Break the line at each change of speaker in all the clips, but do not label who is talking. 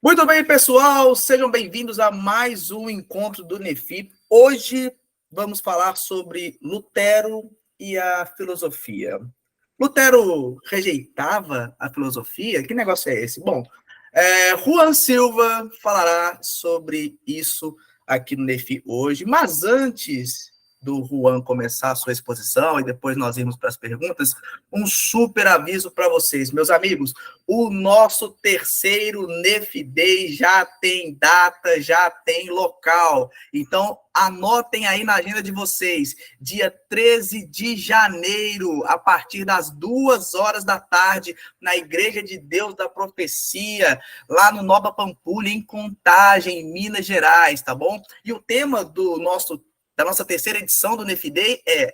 Muito bem, pessoal, sejam bem-vindos a mais um encontro do NEFI. Hoje vamos falar sobre Lutero e a filosofia. Lutero rejeitava a filosofia? Que negócio é esse? Bom, Juan Silva falará sobre isso aqui no NEFI hoje, mas antes do Juan começar a sua exposição e depois nós irmos para as perguntas, um super aviso para vocês, meus amigos. O nosso terceiro NEF Day já tem data, já tem local. Então, anotem aí na agenda de vocês. Dia 13 de janeiro, a partir das 2 horas da tarde, na Igreja de Deus da Profecia, lá no Nova Pampulha, em Contagem, em Minas Gerais, tá bom? E o tema da nossa terceira edição do NEF Day é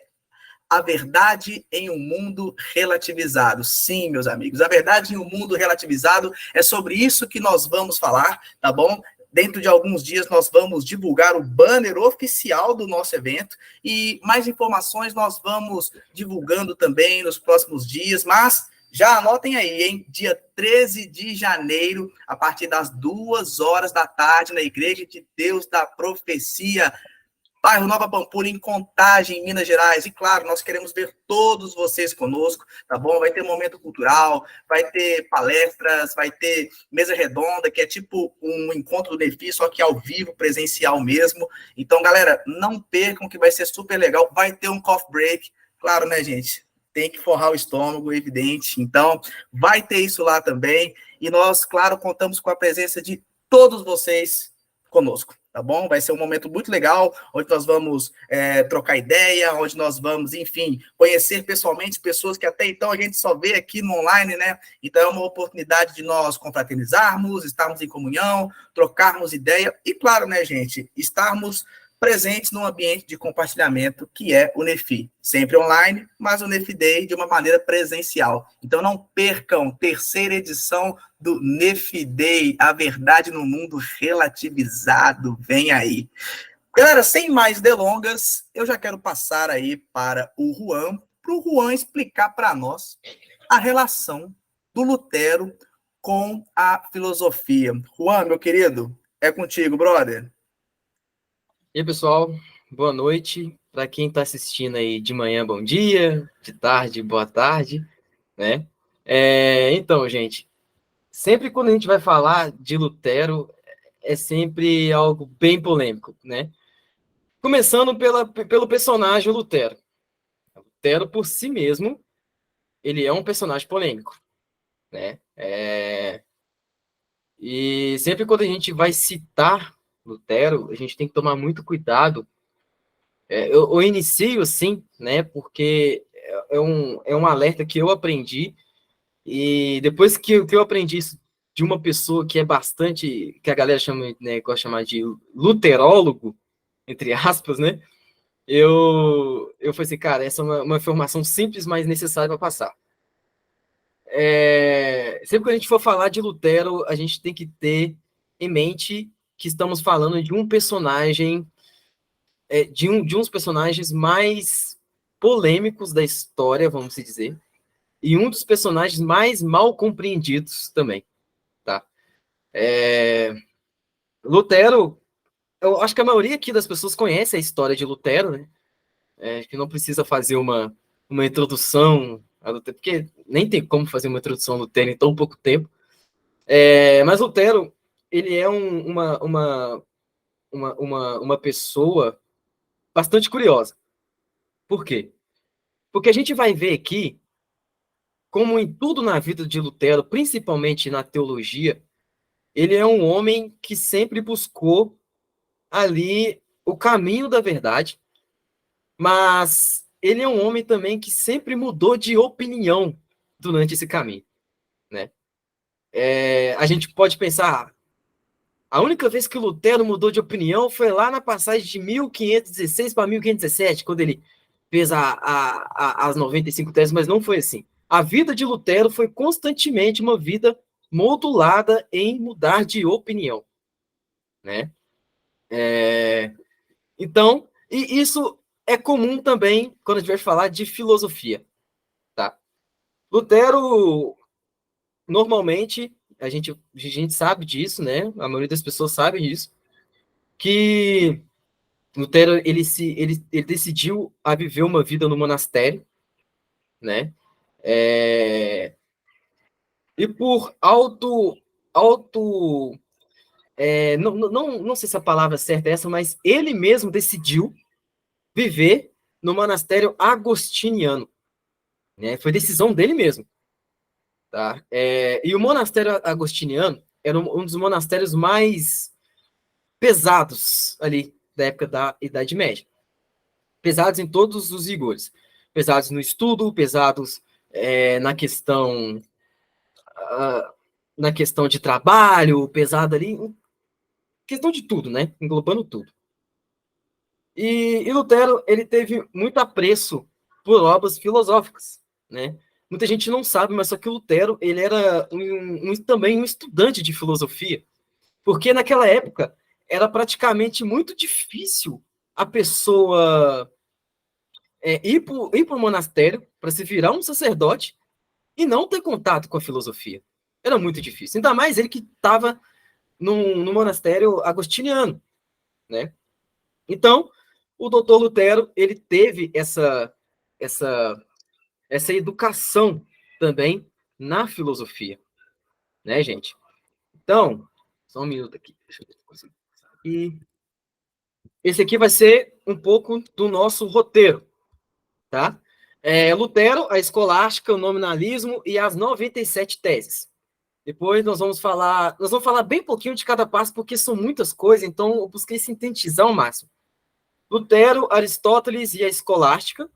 a verdade em um mundo relativizado. Sim, meus amigos, a verdade em um mundo relativizado é sobre isso que nós vamos falar, tá bom? Dentro de alguns dias nós vamos divulgar o banner oficial do nosso evento e mais informações nós vamos divulgando também nos próximos dias, mas já anotem aí, hein? Dia 13 de janeiro, a partir das 2 horas da tarde, na Igreja de Deus da Profecia, bairro Nova Pampulha, em Contagem, Minas Gerais. E, claro, nós queremos ver todos vocês conosco, tá bom? Vai ter momento cultural, vai ter palestras, vai ter mesa redonda, que é tipo um encontro do NEFI, só que ao vivo, presencial mesmo. Então, galera, não percam que vai ser super legal. Vai ter um coffee break, claro, né, gente? Tem que forrar o estômago, evidente. Então, vai ter isso lá também. E nós, claro, contamos com a presença de todos vocês conosco, tá bom? Vai ser um momento muito legal, onde nós vamos trocar ideia, onde nós vamos, enfim, conhecer pessoalmente pessoas que até então a gente só vê aqui no online, né? Então é uma oportunidade de nós confraternizarmos, estarmos em comunhão, trocarmos ideia e, claro, né, gente, estarmos presentes num ambiente de compartilhamento que é o NEFI. Sempre online, mas o NEFI Day de uma maneira presencial. Então não percam, terceira edição do NEFI Day, a verdade no mundo relativizado, vem aí. Galera, sem mais delongas, eu já quero passar aí para o Juan explicar para nós a relação do Lutero com a filosofia. Juan, meu querido, é contigo, brother.
E aí, pessoal, boa noite. Para quem está assistindo aí de manhã, bom dia, de tarde, boa tarde, né? Então, gente, sempre quando a gente vai falar de Lutero, é sempre algo bem polêmico, né? Começando pelo personagem Lutero. Lutero, por si mesmo, ele é um personagem polêmico, né? E sempre quando a gente vai citar Lutero, a gente tem que tomar muito cuidado. Eu inicio assim, né? Porque é um alerta que eu aprendi, e depois que eu aprendi isso de uma pessoa que é bastante, que a galera chama, né, gosta de chamar de luterólogo, entre aspas, né? Eu falei assim, cara, essa é uma informação simples, mas necessária para passar. Sempre que a gente for falar de Lutero, a gente tem que ter em mente que estamos falando de um personagem, de uns personagens mais polêmicos da história, vamos dizer, e um dos personagens mais mal compreendidos também, tá? Lutero, eu acho que a maioria aqui das pessoas conhece a história de Lutero, né? Que não precisa fazer uma introdução a Lutero, porque nem tem como fazer uma introdução a Lutero em tão pouco tempo. Mas Lutero, ele é uma pessoa bastante curiosa. Por quê? Porque a gente vai ver aqui, como em tudo na vida de Lutero, principalmente na teologia, ele é um homem que sempre buscou ali o caminho da verdade, mas ele é um homem também que sempre mudou de opinião durante esse caminho, né? A gente pode pensar, a única vez que Lutero mudou de opinião foi lá na passagem de 1516 para 1517, quando ele fez as 95 teses, mas não foi assim. A vida de Lutero foi constantemente uma vida modulada em mudar de opinião, né? Então, e isso é comum também quando a gente vai falar de filosofia, tá? Lutero, normalmente, a gente sabe disso, né? A maioria das pessoas sabe disso, que Lutero, ele decidiu a viver uma vida no monastério, né? E por não sei se a palavra certa é essa, mas ele mesmo decidiu viver no monastério agostiniano, né? Foi decisão dele mesmo, tá? E o monastério agostiniano era um dos monastérios mais pesados ali da época da Idade Média. Pesados em todos os rigores. Pesados no estudo, pesados na questão de trabalho, pesado ali, questão de tudo, né? Englobando tudo. E Lutero, ele teve muito apreço por obras filosóficas, né? Muita gente não sabe, mas só que Lutero, ele era também um estudante de filosofia, porque naquela época era praticamente muito difícil a pessoa ir para o monastério para se virar um sacerdote e não ter contato com a filosofia. Era muito difícil. Ainda mais ele que estava no monastério agostiniano, né? Então, o doutor Lutero, ele teve essa educação também na filosofia, né, gente? Então, só um minuto aqui. Deixa eu ver se eu consigo. E esse aqui vai ser um pouco do nosso roteiro, tá? Lutero, a escolástica, o nominalismo e as 97 teses. Depois nós vamos falar bem pouquinho de cada passo, porque são muitas coisas, então eu busquei sintetizar ao máximo. Lutero, Aristóteles e a escolástica.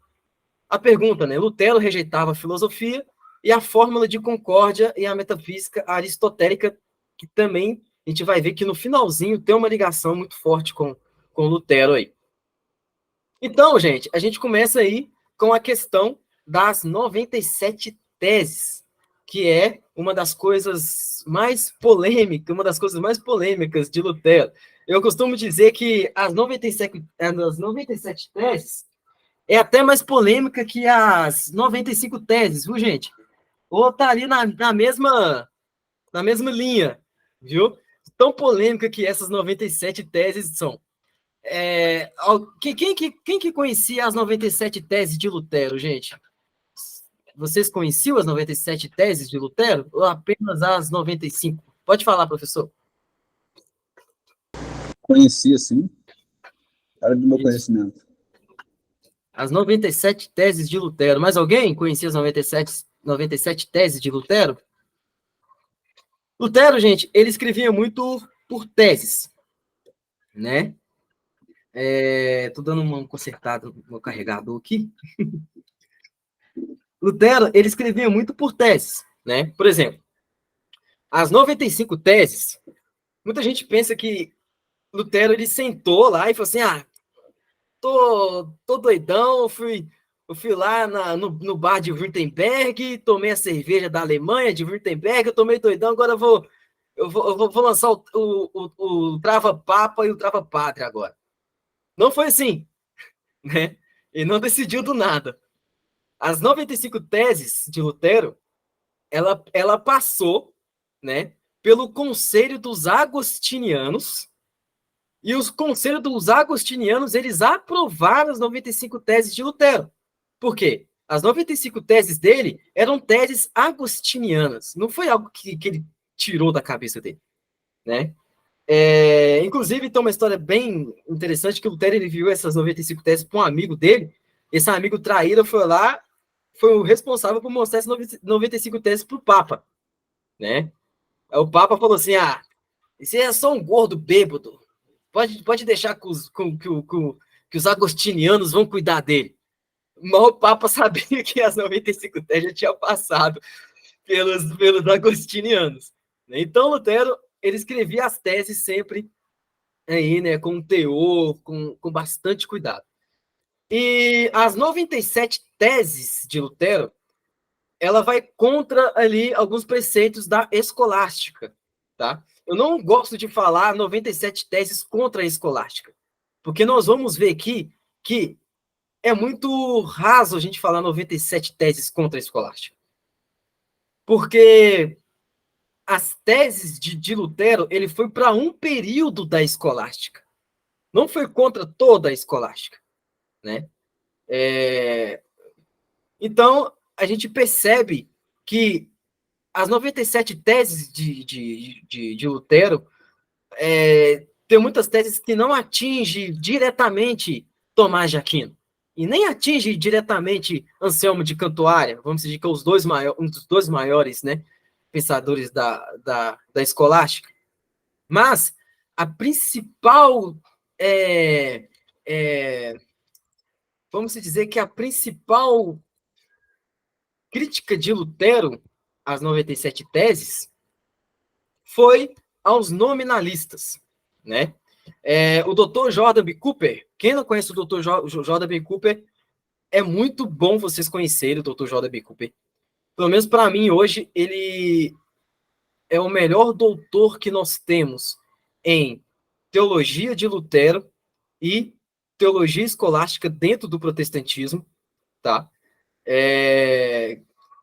A pergunta, né? Lutero rejeitava a filosofia e a fórmula de concórdia e a metafísica aristotélica, que também a gente vai ver que no finalzinho tem uma ligação muito forte com Lutero aí. Então, gente, a gente começa aí com a questão das 97 teses, que é uma das coisas mais polêmicas de Lutero. Eu costumo dizer que as 97 teses é até mais polêmica que as 95 teses, viu, gente? Ou tá ali na mesma linha, viu? Tão polêmica que essas 97 teses são. Quem que conhecia as 97 teses de Lutero, gente? Vocês conheciam as 97 teses de Lutero ou apenas as 95? Pode falar, professor.
Conhecia, sim. Era do meu conhecimento.
As 97 teses de Lutero. Mais alguém conhecia as 97 teses de Lutero? Lutero, gente, ele escrevia muito por teses, né? Tô dando uma consertada no meu carregador aqui. Lutero, ele escrevia muito por teses, né? Por exemplo, as 95 teses, muita gente pensa que Lutero, ele sentou lá e falou assim, tô doidão, eu fui lá no bar de Württemberg, tomei a cerveja da Alemanha, de Württemberg, eu tomei doidão, agora eu vou lançar o Trava-Papa e o Trava-Pátria agora. Não foi assim, né? Ele não decidiu do nada. As 95 teses de Lutero, ela passou, né, pelo Conselho dos Agostinianos, e os Conselhos dos Agostinianos, eles aprovaram as 95 teses de Lutero. Por quê? As 95 teses dele eram teses agostinianas, não foi algo que ele tirou da cabeça dele, né? Inclusive, tem uma história bem interessante que o Lutero, ele viu essas 95 teses para um amigo dele. Esse amigo traíra foi lá, foi o responsável por mostrar essas 95 teses para o Papa, né? Aí o Papa falou assim, esse é só um gordo bêbado, pode deixar que os agostinianos vão cuidar dele. Mas o Papa sabia que as 95 teses já tinham passado pelos agostinianos. Então, Lutero, ele escrevia as teses sempre aí, né, com teor, com bastante cuidado. E as 97 teses de Lutero, ela vai contra ali alguns preceitos da escolástica, tá? Eu não gosto de falar 97 teses contra a escolástica, porque nós vamos ver aqui que é muito raso a gente falar 97 teses contra a escolástica. Porque as teses de Lutero, ele foi para um período da escolástica. Não foi contra toda a escolástica, né? Então, a gente percebe que as 97 teses de Lutero, tem muitas teses que não atingem diretamente Tomás de Aquino, e nem atinge diretamente Anselmo de Cantuária, vamos dizer que é um dos dois maiores, né, pensadores da escolástica. Mas a principal, vamos dizer que a principal crítica de Lutero às 97 teses foi aos nominalistas, né? O Dr. Jordan B. Cooper, quem não conhece o Dr. Jordan B. Cooper, é muito bom vocês conhecerem o Dr. Jordan B. Cooper. Pelo menos para mim, hoje, ele é o melhor doutor que nós temos em teologia de Lutero e teologia escolástica dentro do protestantismo, tá?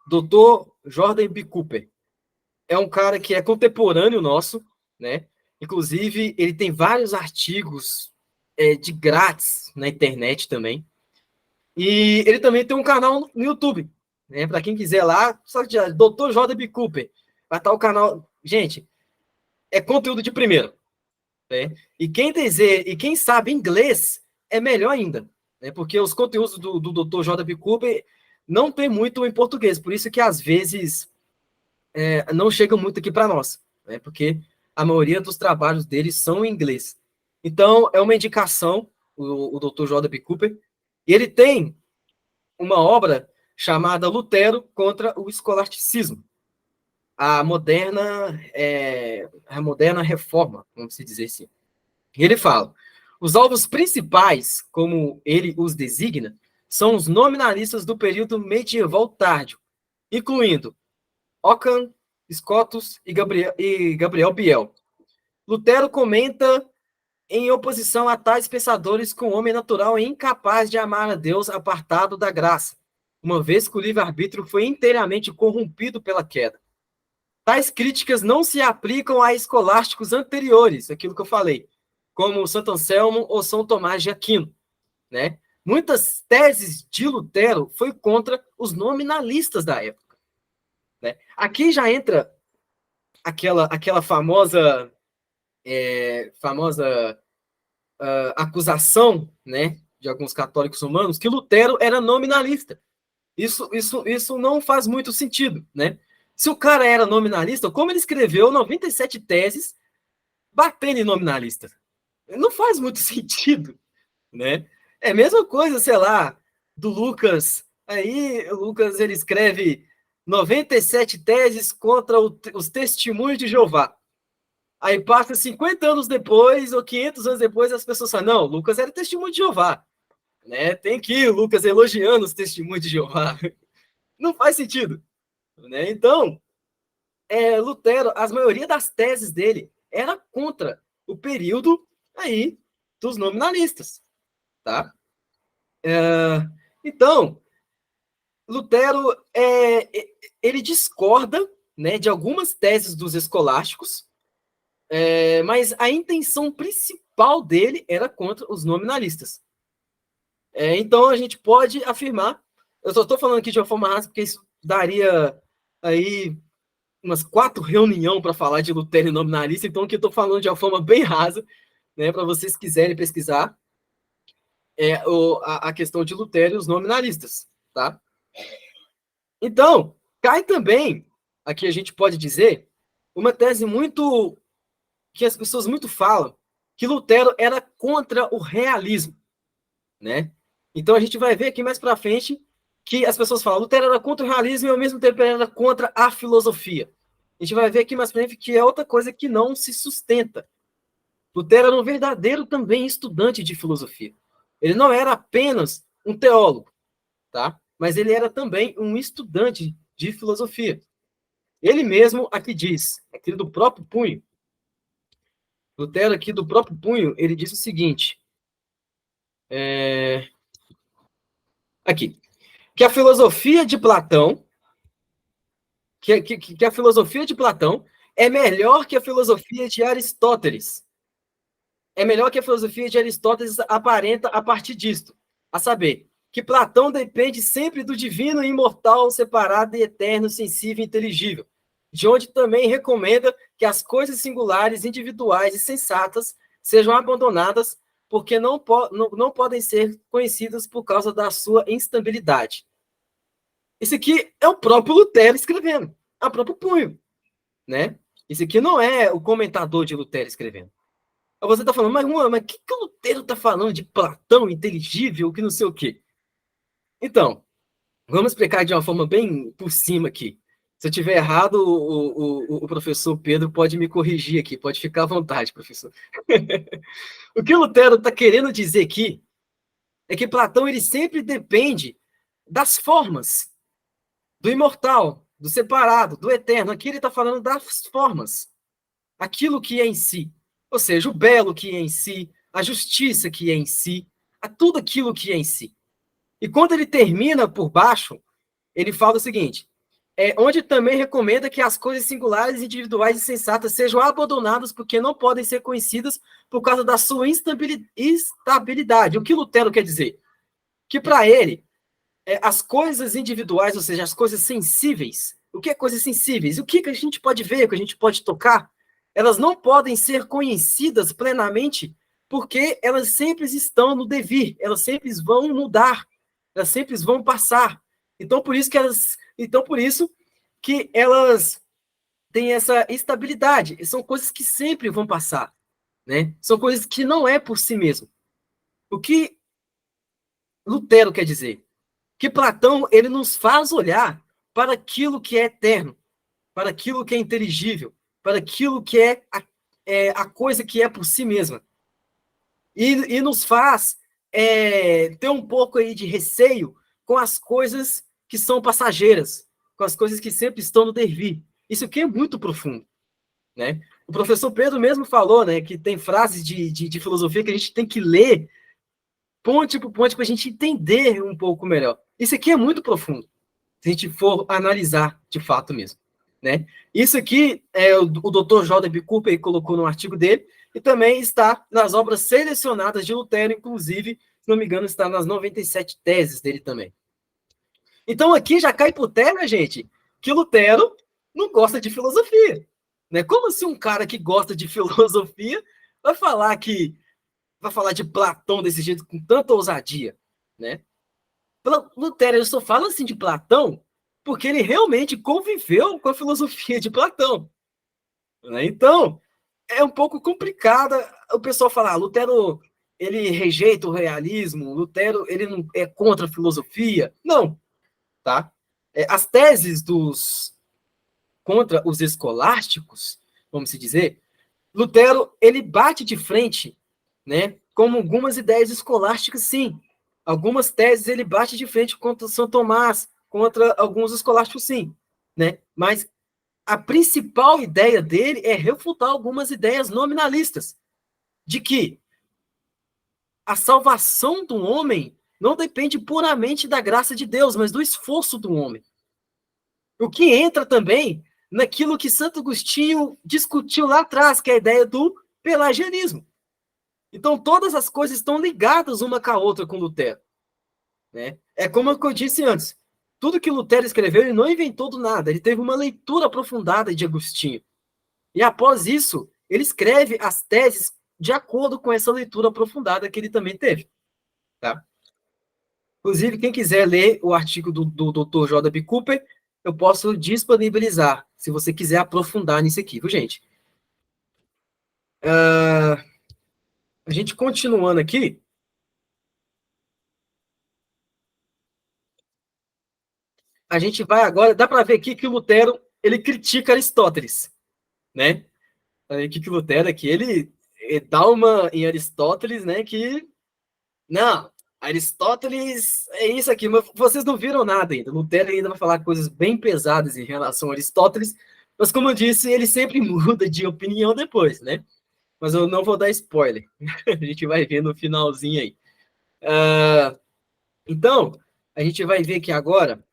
Dr. Jordan B. Cooper é um cara que é contemporâneo nosso, né? Inclusive, ele tem vários artigos de grátis na internet também. E ele também tem um canal no YouTube, né? Para quem quiser lá, só que Dr. Jordan B. Cooper. Vai estar o canal. Gente, é conteúdo de primeira, né? E quem sabe inglês é melhor ainda, né? Porque os conteúdos do Dr. Jordan B. Cooper não tem muito em português, por isso que às vezes não chegam muito aqui para nós, né? Porque a maioria dos trabalhos dele são em inglês. Então, é uma indicação, o Dr. Jordan B. Cooper, e ele tem uma obra chamada Lutero contra o Escolasticismo, a moderna reforma, vamos dizer assim. E ele fala, os alvos principais, como ele os designa, são os nominalistas do período medieval tárdio, incluindo Ockham, Scotus e Gabriel Biel. Lutero comenta em oposição a tais pensadores que o homem natural é incapaz de amar a Deus apartado da graça, uma vez que o livre-arbítrio foi inteiramente corrompido pela queda. Tais críticas não se aplicam a escolásticos anteriores, aquilo que eu falei, como Santo Anselmo ou São Tomás de Aquino, né? Muitas teses de Lutero foi contra os nominalistas da época, né? Aqui já entra aquela famosa acusação, né, de alguns católicos romanos que Lutero era nominalista. Isso não faz muito sentido, né? Se o cara era nominalista, como ele escreveu 97 teses batendo em nominalista? Não faz muito sentido, né? É a mesma coisa, sei lá, do Lucas. Aí o Lucas ele escreve 97 teses contra os testemunhos de Jeová. Aí passa 50 anos depois, ou 500 anos depois, as pessoas falam, não, Lucas era testemunho de Jeová. Né? Tem que ir o Lucas elogiando os testemunhos de Jeová. Não faz sentido. Né? Então, Lutero, a maioria das teses dele era contra o período aí dos nominalistas. Tá? Então, Lutero ele discorda, né, de algumas teses dos escolásticos, mas a intenção principal dele era contra os nominalistas. Então, a gente pode afirmar, eu só estou falando aqui de uma forma rasa, porque isso daria aí umas 4 reuniões para falar de Lutero e nominalista, então aqui eu estou falando de uma forma bem rasa, né, para vocês quiserem pesquisar a questão de Lutero e os nominalistas, tá? Então, cai também, aqui a gente pode dizer, uma tese muito, que as pessoas muito falam, que Lutero era contra o realismo, né? Então a gente vai ver aqui mais para frente que as pessoas falam, Lutero era contra o realismo e ao mesmo tempo era contra a filosofia. A gente vai ver aqui mais para frente que é outra coisa que não se sustenta. Lutero era um verdadeiro também estudante de filosofia. Ele não era apenas um teólogo, tá? Mas ele era também um estudante de filosofia. Ele mesmo aqui diz, aqui do próprio punho, Lutero aqui do próprio punho, ele diz o seguinte, aqui, que a filosofia de Platão, é melhor que a filosofia de Aristóteles. É melhor que a filosofia de Aristóteles aparenta a partir disto, a saber, que Platão depende sempre do divino e imortal, separado e eterno, sensível e inteligível, de onde também recomenda que as coisas singulares, individuais e sensatas sejam abandonadas, porque não podem ser conhecidas por causa da sua instabilidade. Isso aqui é o próprio Lutero escrevendo, a próprio punho, né? Isso aqui não é o comentador de Lutero escrevendo. Você está falando, mas o que o Lutero está falando de Platão inteligível, que não sei o quê? Então, vamos explicar de uma forma bem por cima aqui. Se eu tiver errado, o professor Pedro pode me corrigir aqui, pode ficar à vontade, professor. O que o Lutero está querendo dizer aqui é que Platão ele sempre depende das formas, do imortal, do separado, do eterno. Aqui ele está falando das formas, aquilo que é em si. Ou seja, o belo que é em si, a justiça que é em si, a tudo aquilo que é em si. E quando ele termina por baixo, ele fala o seguinte, onde também recomenda que as coisas singulares, individuais e sensatas sejam abandonadas porque não podem ser conhecidas por causa da sua instabilidade. O que Lutero quer dizer? Que para ele, as coisas individuais, ou seja, as coisas sensíveis, o que é coisas sensíveis? O que a gente pode ver, o que a gente pode tocar? Elas não podem ser conhecidas plenamente porque elas sempre estão no devir, elas sempre vão mudar, elas sempre vão passar. Então, por isso que elas têm essa estabilidade. São coisas que sempre vão passar, né? São coisas que não é por si mesmo. O que Lutero quer dizer? Que Platão ele nos faz olhar para aquilo que é eterno, para aquilo que é inteligível, para aquilo que é a coisa que é por si mesma. E nos faz ter um pouco aí de receio com as coisas que são passageiras, com as coisas que sempre estão no devir. Isso aqui é muito profundo, né? O professor Pedro mesmo falou, né, que tem frases de filosofia que a gente tem que ler ponte por ponte para a gente entender um pouco melhor. Isso aqui é muito profundo, se a gente for analisar de fato mesmo, né? Isso aqui o Dr. J.B. Cooper colocou no artigo dele e também está nas obras selecionadas de Lutero, inclusive, se não me engano, está nas 97 teses dele também. Então aqui já cai por terra, gente, que Lutero não gosta de filosofia, né? Como se um cara que gosta de filosofia vai falar de Platão desse jeito com tanta ousadia, né? Lutero só fala assim de Platão porque ele realmente conviveu com a filosofia de Platão, né? Então, é um pouco complicada o pessoal falar, Lutero, ele rejeita o realismo, Lutero, ele não é contra a filosofia. Não, tá? As teses contra os escolásticos, vamos se dizer, Lutero, ele bate de frente, né, com algumas ideias escolásticas, sim. Algumas teses ele bate de frente contra São Tomás, contra alguns escolásticos, sim, né? Mas a principal ideia dele é refutar algumas ideias nominalistas, de que a salvação do homem não depende puramente da graça de Deus, mas do esforço do homem. O que entra também naquilo que Santo Agostinho discutiu lá atrás, que é a ideia do pelagianismo. Então, todas as coisas estão ligadas uma com a outra com Lutero, né? É como eu disse antes, tudo que Lutero escreveu, ele não inventou do nada, ele teve uma leitura aprofundada de Agostinho. E após isso, ele escreve as teses de acordo com essa leitura aprofundada que ele também teve, tá? Inclusive, quem quiser ler o artigo do Dr. J.B. Cooper, eu posso disponibilizar, se você quiser aprofundar nisso aqui, viu, gente? A gente continuando aqui, a gente vai agora, dá para ver aqui que o Lutero, ele critica Aristóteles, né? Que o Lutero aqui, ele dá uma em Aristóteles, né, que, não, Aristóteles é isso aqui, mas vocês não viram nada ainda. Lutero ainda vai falar coisas bem pesadas em relação a Aristóteles, mas como eu disse, ele sempre muda de opinião depois, né? Mas eu não vou dar spoiler. A gente vai ver no finalzinho aí. Então, a gente vai ver aqui agora.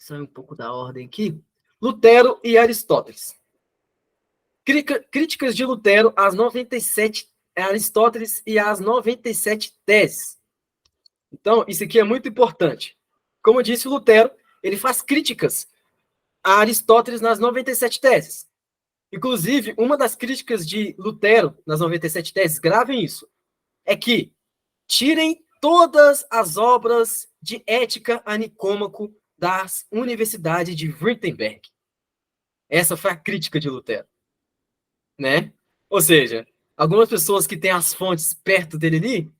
Sai um pouco da ordem aqui. Lutero e Aristóteles. Críticas de Lutero às 97 Aristóteles e às 97 teses. Então, isso aqui é muito importante. Como eu disse, Lutero, ele faz críticas a Aristóteles nas 97 teses. Inclusive, uma das críticas de Lutero nas 97 teses, gravem isso, é que tirem todas as obras de ética a Nicômaco das universidades de Wittenberg. Essa foi a crítica de Lutero, né? Ou seja, algumas pessoas que têm as fontes perto dele ali,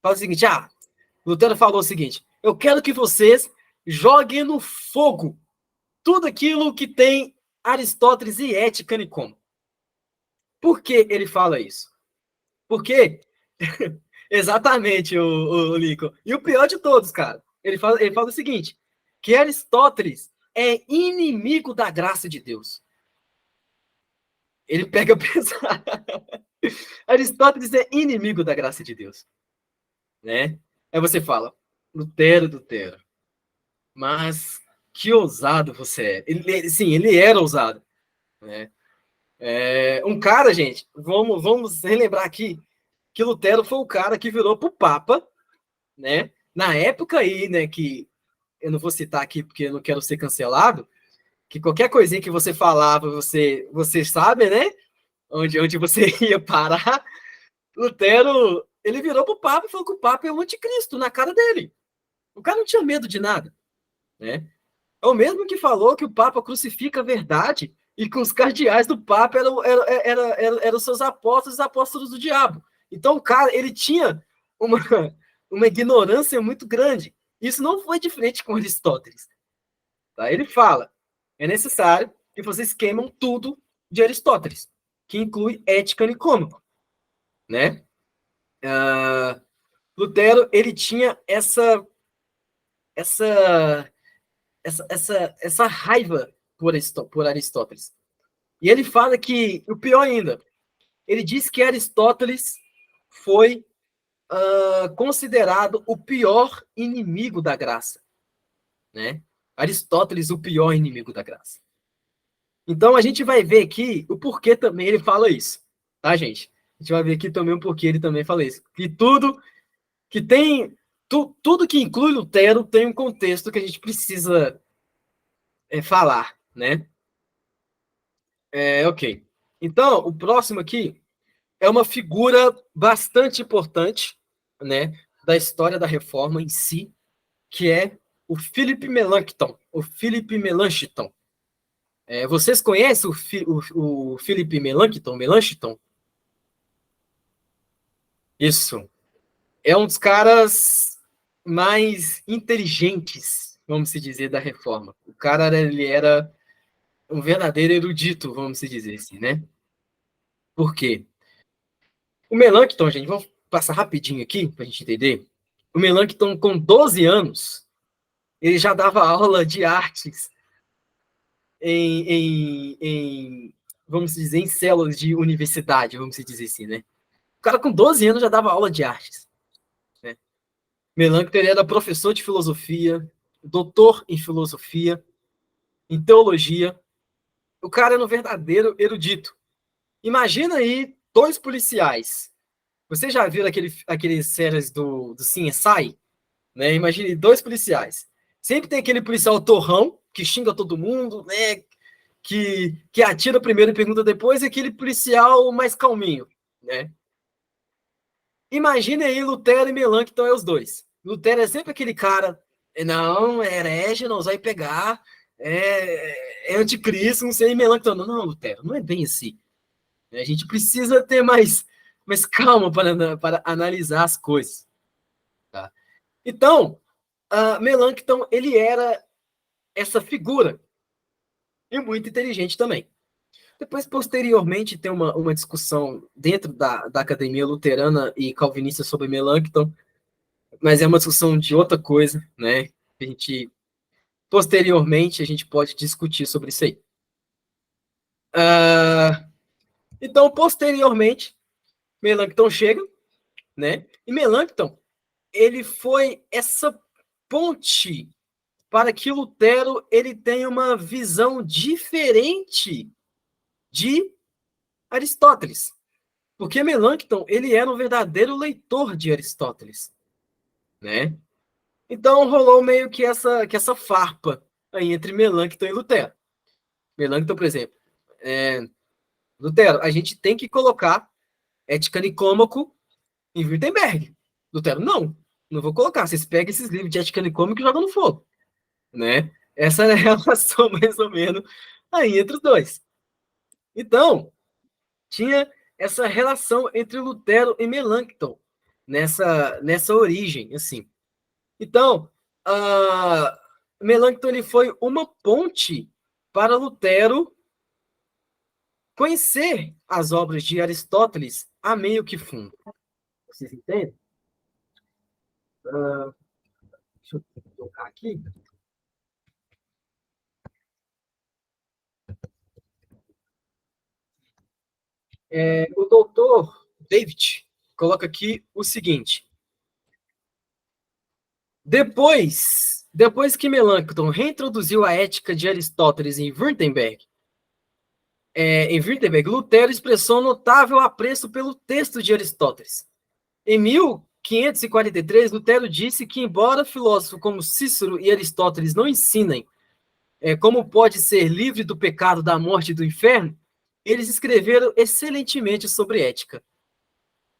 falam o seguinte, Lutero falou o seguinte, eu quero que vocês joguem no fogo tudo aquilo que tem Aristóteles e ética Nicômaco. Por que ele fala isso? Porque, exatamente, o Lincoln, e o pior de todos, cara, ele fala o seguinte, que Aristóteles é inimigo da graça de Deus. Ele pega pesado. Aristóteles é inimigo da graça de Deus. Né? Aí você fala, Lutero, mas que ousado você é. Sim, ele era ousado. Né? Um cara, gente, vamos relembrar aqui, que Lutero foi o cara que virou pro Papa, né? Na época aí, né, que eu não vou citar aqui porque eu não quero ser cancelado, que qualquer coisinha que você falava, você sabe, né? Onde você ia parar. Lutero, ele virou pro Papa e falou que o Papa é o anticristo na cara dele. O cara não tinha medo de nada, né? É o mesmo que falou que o Papa crucifica a verdade e que os cardeais do Papa eram seus apóstolos, os apóstolos do diabo. Então o cara, ele tinha uma ignorância muito grande. Isso não foi diferente com Aristóteles. Tá? Ele fala, é necessário que vocês queimam tudo de Aristóteles, que inclui ética nicômaco, né? Lutero, ele tinha essa raiva por Aristóteles. E ele fala que, o pior ainda, ele diz que Aristóteles foi considerado o pior inimigo da graça, né? Aristóteles, o pior inimigo da graça. Então, a gente vai ver aqui o porquê também ele fala isso, tá, gente? A gente vai ver aqui também o porquê ele também fala isso. Que tudo que tem, tudo que inclui Lutero tem um contexto que a gente precisa falar, né? Ok. Então, o próximo aqui é uma figura bastante importante, né, da história da Reforma em si, que é o Philippe Melanchthon. O Philippe Melanchthon. Vocês conhecem o Philippe Melanchthon? Isso. É um dos caras mais inteligentes, vamos se dizer, da Reforma. O cara, ele era um verdadeiro erudito, vamos se dizer assim, né? Por quê? O Melanchthon, gente, vamos passar rapidinho aqui para a gente entender. O Melanchthon, com 12 anos, ele já dava aula de artes vamos dizer, em células de universidade, vamos dizer assim, né? O cara com 12 anos já dava aula de artes. Né? Melanchthon era professor de filosofia, doutor em filosofia, em teologia. O cara era um verdadeiro erudito. Imagina aí 2 policiais. Vocês já viram aqueles séries do CSI? Né? Imagine 2 policiais. Sempre tem aquele policial torrão, que xinga todo mundo, né? Que atira primeiro e pergunta depois, e aquele policial mais calminho. Né? Imagine aí Lutero e Melanchthon é os 2. Lutero é sempre aquele cara, não, é herege, não vai pegar, é anticristo, não sei, e Melanchthon, não, Lutero, não é bem assim. A gente precisa ter mais calma para analisar as coisas. Tá? Então, Melanchthon, ele era essa figura, e muito inteligente também. Depois, posteriormente, tem uma discussão dentro da academia luterana e calvinista sobre Melanchthon, mas é uma discussão de outra coisa, né? Posteriormente, a gente pode discutir sobre isso aí. Então, posteriormente, Melanchthon chega, né? E Melanchthon, ele foi essa ponte para que Lutero ele tenha uma visão diferente de Aristóteles. Porque Melanchthon ele era um verdadeiro leitor de Aristóteles, né? Então rolou meio que essa farpa aí entre Melanchthon e Lutero. Melanchthon, por exemplo, Lutero, a gente tem que colocar Ética Nicômaco em Wittenberg. Lutero, não vou colocar. Vocês pegam esses livros de Ética Nicômaca e jogam no fogo, né? Essa é a relação, mais ou menos, aí entre os dois. Então, tinha essa relação entre Lutero e Melanchthon, nessa origem, assim. Então, Melanchthon ele foi uma ponte para Lutero conhecer as obras de Aristóteles a meio que fundo. Vocês entendem? Deixa eu colocar aqui. O doutor David coloca aqui o seguinte. Depois que Melanchthon reintroduziu a ética de Aristóteles em Württemberg, Lutero expressou notável apreço pelo texto de Aristóteles. Em 1543, Lutero disse que, embora filósofos como Cícero e Aristóteles não ensinem como pode ser livre do pecado, da morte e do inferno, eles escreveram excelentemente sobre ética.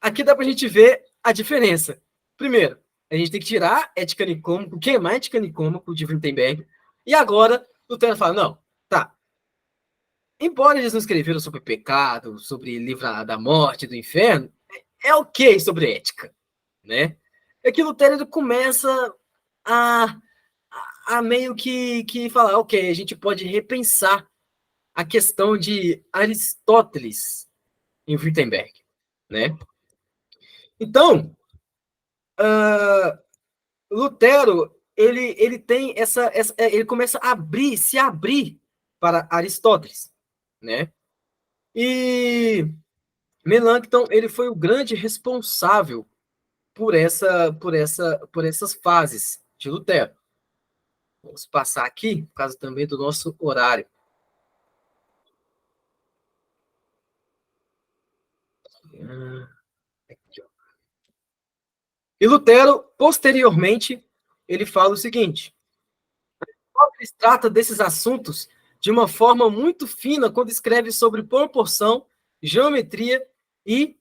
Aqui dá para a gente ver a diferença. Primeiro, a gente tem que tirar Ética Nicômaco, queimar Ética Nicômaco de Wittenberg, e agora Lutero fala, não, tá. Embora eles não escreveram sobre pecado, sobre livrar da morte, do inferno, é ok sobre ética, né? É que Lutero ele começa a meio que falar, ok, a gente pode repensar a questão de Aristóteles em Wittenberg, né? Então, Lutero ele tem ele começa a se abrir para Aristóteles, né? E Melanchthon ele foi o grande responsável por essas fases de Lutero. Vamos passar aqui, por causa também do nosso horário. Aqui, ó. E Lutero, posteriormente, ele fala o seguinte: Aristóteles trata desses assuntos de uma forma muito fina quando escreve sobre proporção, geometria e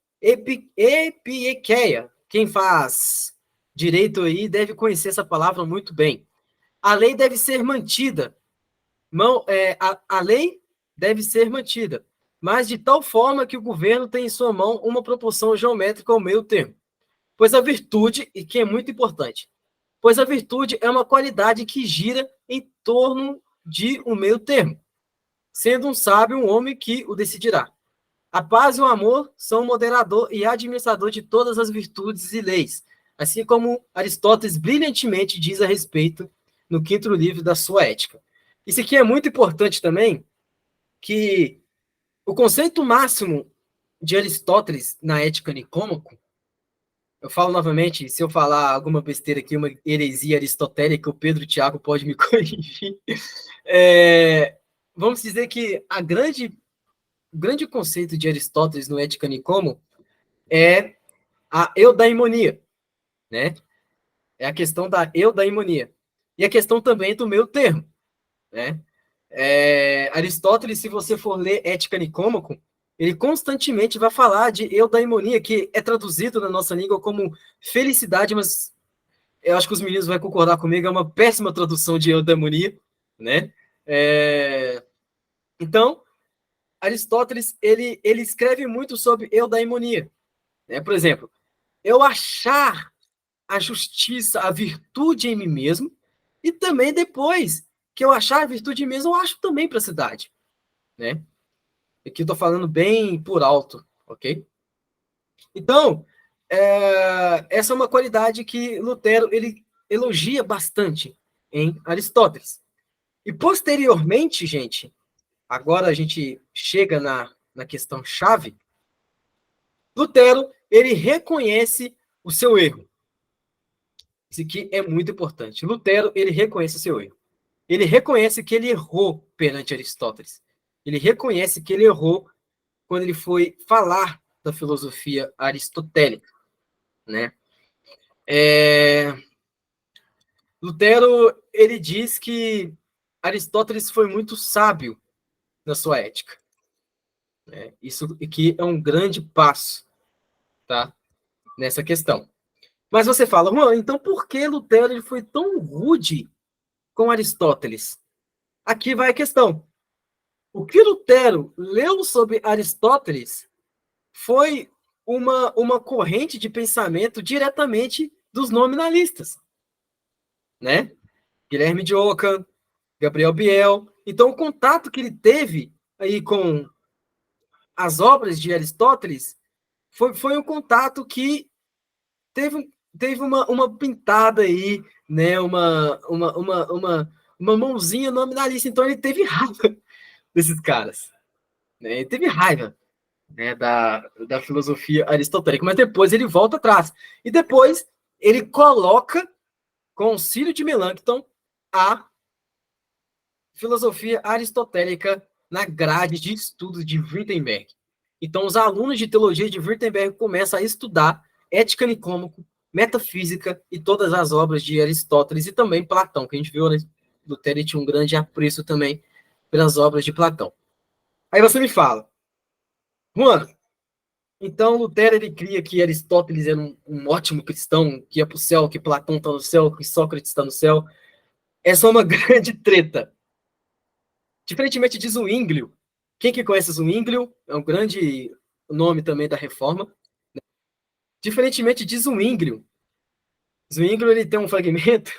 epieikeia. Quem faz direito aí deve conhecer essa palavra muito bem. A lei deve ser mantida. A lei deve ser mantida, mas de tal forma que o governo tem em sua mão uma proporção geométrica ao meio termo. Pois a virtude, e que é muito importante, pois a virtude é uma qualidade que gira em torno de um meio termo, sendo um sábio um homem que o decidirá. A paz e o amor são o moderador e administrador de todas as virtudes e leis, assim como Aristóteles brilhantemente diz a respeito no 5º livro da sua Ética. Isso aqui é muito importante também, que o conceito máximo de Aristóteles na Ética Nicômaco, eu falo novamente, se eu falar alguma besteira aqui, uma heresia aristotélica, o Pedro e o Thiago pode me corrigir. Vamos dizer que o grande conceito de Aristóteles no Ética Nicômaco é a eudaimonia, né? É a questão da eudaimonia. E a questão também do meio termo, né? Aristóteles, se você for ler Ética Nicômaco, ele constantemente vai falar de eudaimonia, que é traduzido na nossa língua como felicidade, mas eu acho que os meninos vão concordar comigo, é uma péssima tradução de eudaimonia, né? Então, Aristóteles, ele escreve muito sobre eudaimonia, né? Por exemplo, eu achar a justiça, a virtude em mim mesmo, e também depois que eu achar a virtude em mim mesmo, eu acho também para a cidade, né? Aqui eu estou falando bem por alto, ok? Então, essa é uma qualidade que Lutero ele elogia bastante em Aristóteles. E posteriormente, gente, agora a gente chega na questão chave, Lutero ele reconhece o seu erro. Isso aqui é muito importante. Lutero ele reconhece o seu erro. ele reconhece que ele errou perante Aristóteles. Ele reconhece que ele errou quando ele foi falar da filosofia aristotélica, né? Lutero, ele diz que Aristóteles foi muito sábio na sua ética, né? Isso aqui é um grande passo, tá? Nessa questão. Mas você fala, Juan, então por que Lutero ele foi tão rude com Aristóteles? Aqui vai a questão. O que Lutero leu sobre Aristóteles foi uma corrente de pensamento diretamente dos nominalistas, né? Guilherme de Ockham, Gabriel Biel. Então, o contato que ele teve aí com as obras de Aristóteles foi um contato que teve uma pintada aí, né? Uma mãozinha nominalista. Então, ele teve raiva desses caras, né? Ele teve raiva, né, da filosofia aristotélica, mas depois ele volta atrás. E depois ele coloca, com o Concílio de Melancton, a filosofia aristotélica na grade de estudos de Wittenberg. Então, os alunos de teologia de Wittenberg começam a estudar ética nicômaco, metafísica e todas as obras de Aristóteles e também Platão, que a gente viu, né? Lutero tinha um grande apreço também pelas obras de Platão. Aí você me fala, Juan, então Lutero ele cria que Aristóteles era um ótimo cristão, que ia para o céu, que Platão está no céu, que Sócrates está no céu. Essa é uma grande treta. Diferentemente de Zwinglio, quem que conhece Zwinglio? É um grande nome também da Reforma. Diferentemente de Zwinglio, Zwinglio ele tem um fragmento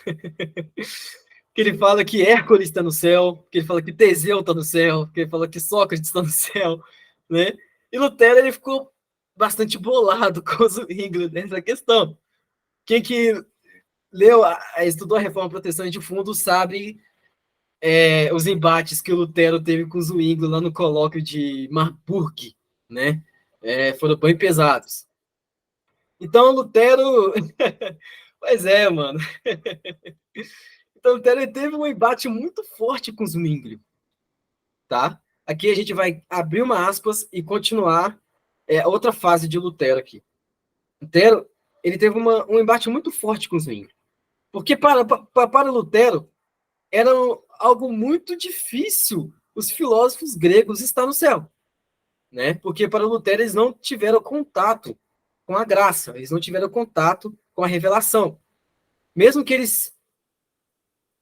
que ele fala que Hércules está no céu, que ele fala que Teseu está no céu, que ele fala que Sócrates está no céu, né? E Lutero ele ficou bastante bolado com o Zwinglio nessa questão. Quem que leu, estudou a Reforma Protestante de fundo sabe os embates que o Lutero teve com o Zwinglio lá no colóquio de Marburg, né? Foram bem pesados. Então, Lutero... Pois é, mano. Então, Lutero teve um embate muito forte com o Zwinglio, tá? Aqui a gente vai abrir uma aspas e continuar outra fase de Lutero aqui. Lutero, ele teve um embate muito forte com o Zwinglio. Porque para Lutero, era algo muito difícil os filósofos gregos estar no céu, né? Porque para Lutero eles não tiveram contato com a graça, eles não tiveram contato com a revelação. Mesmo que eles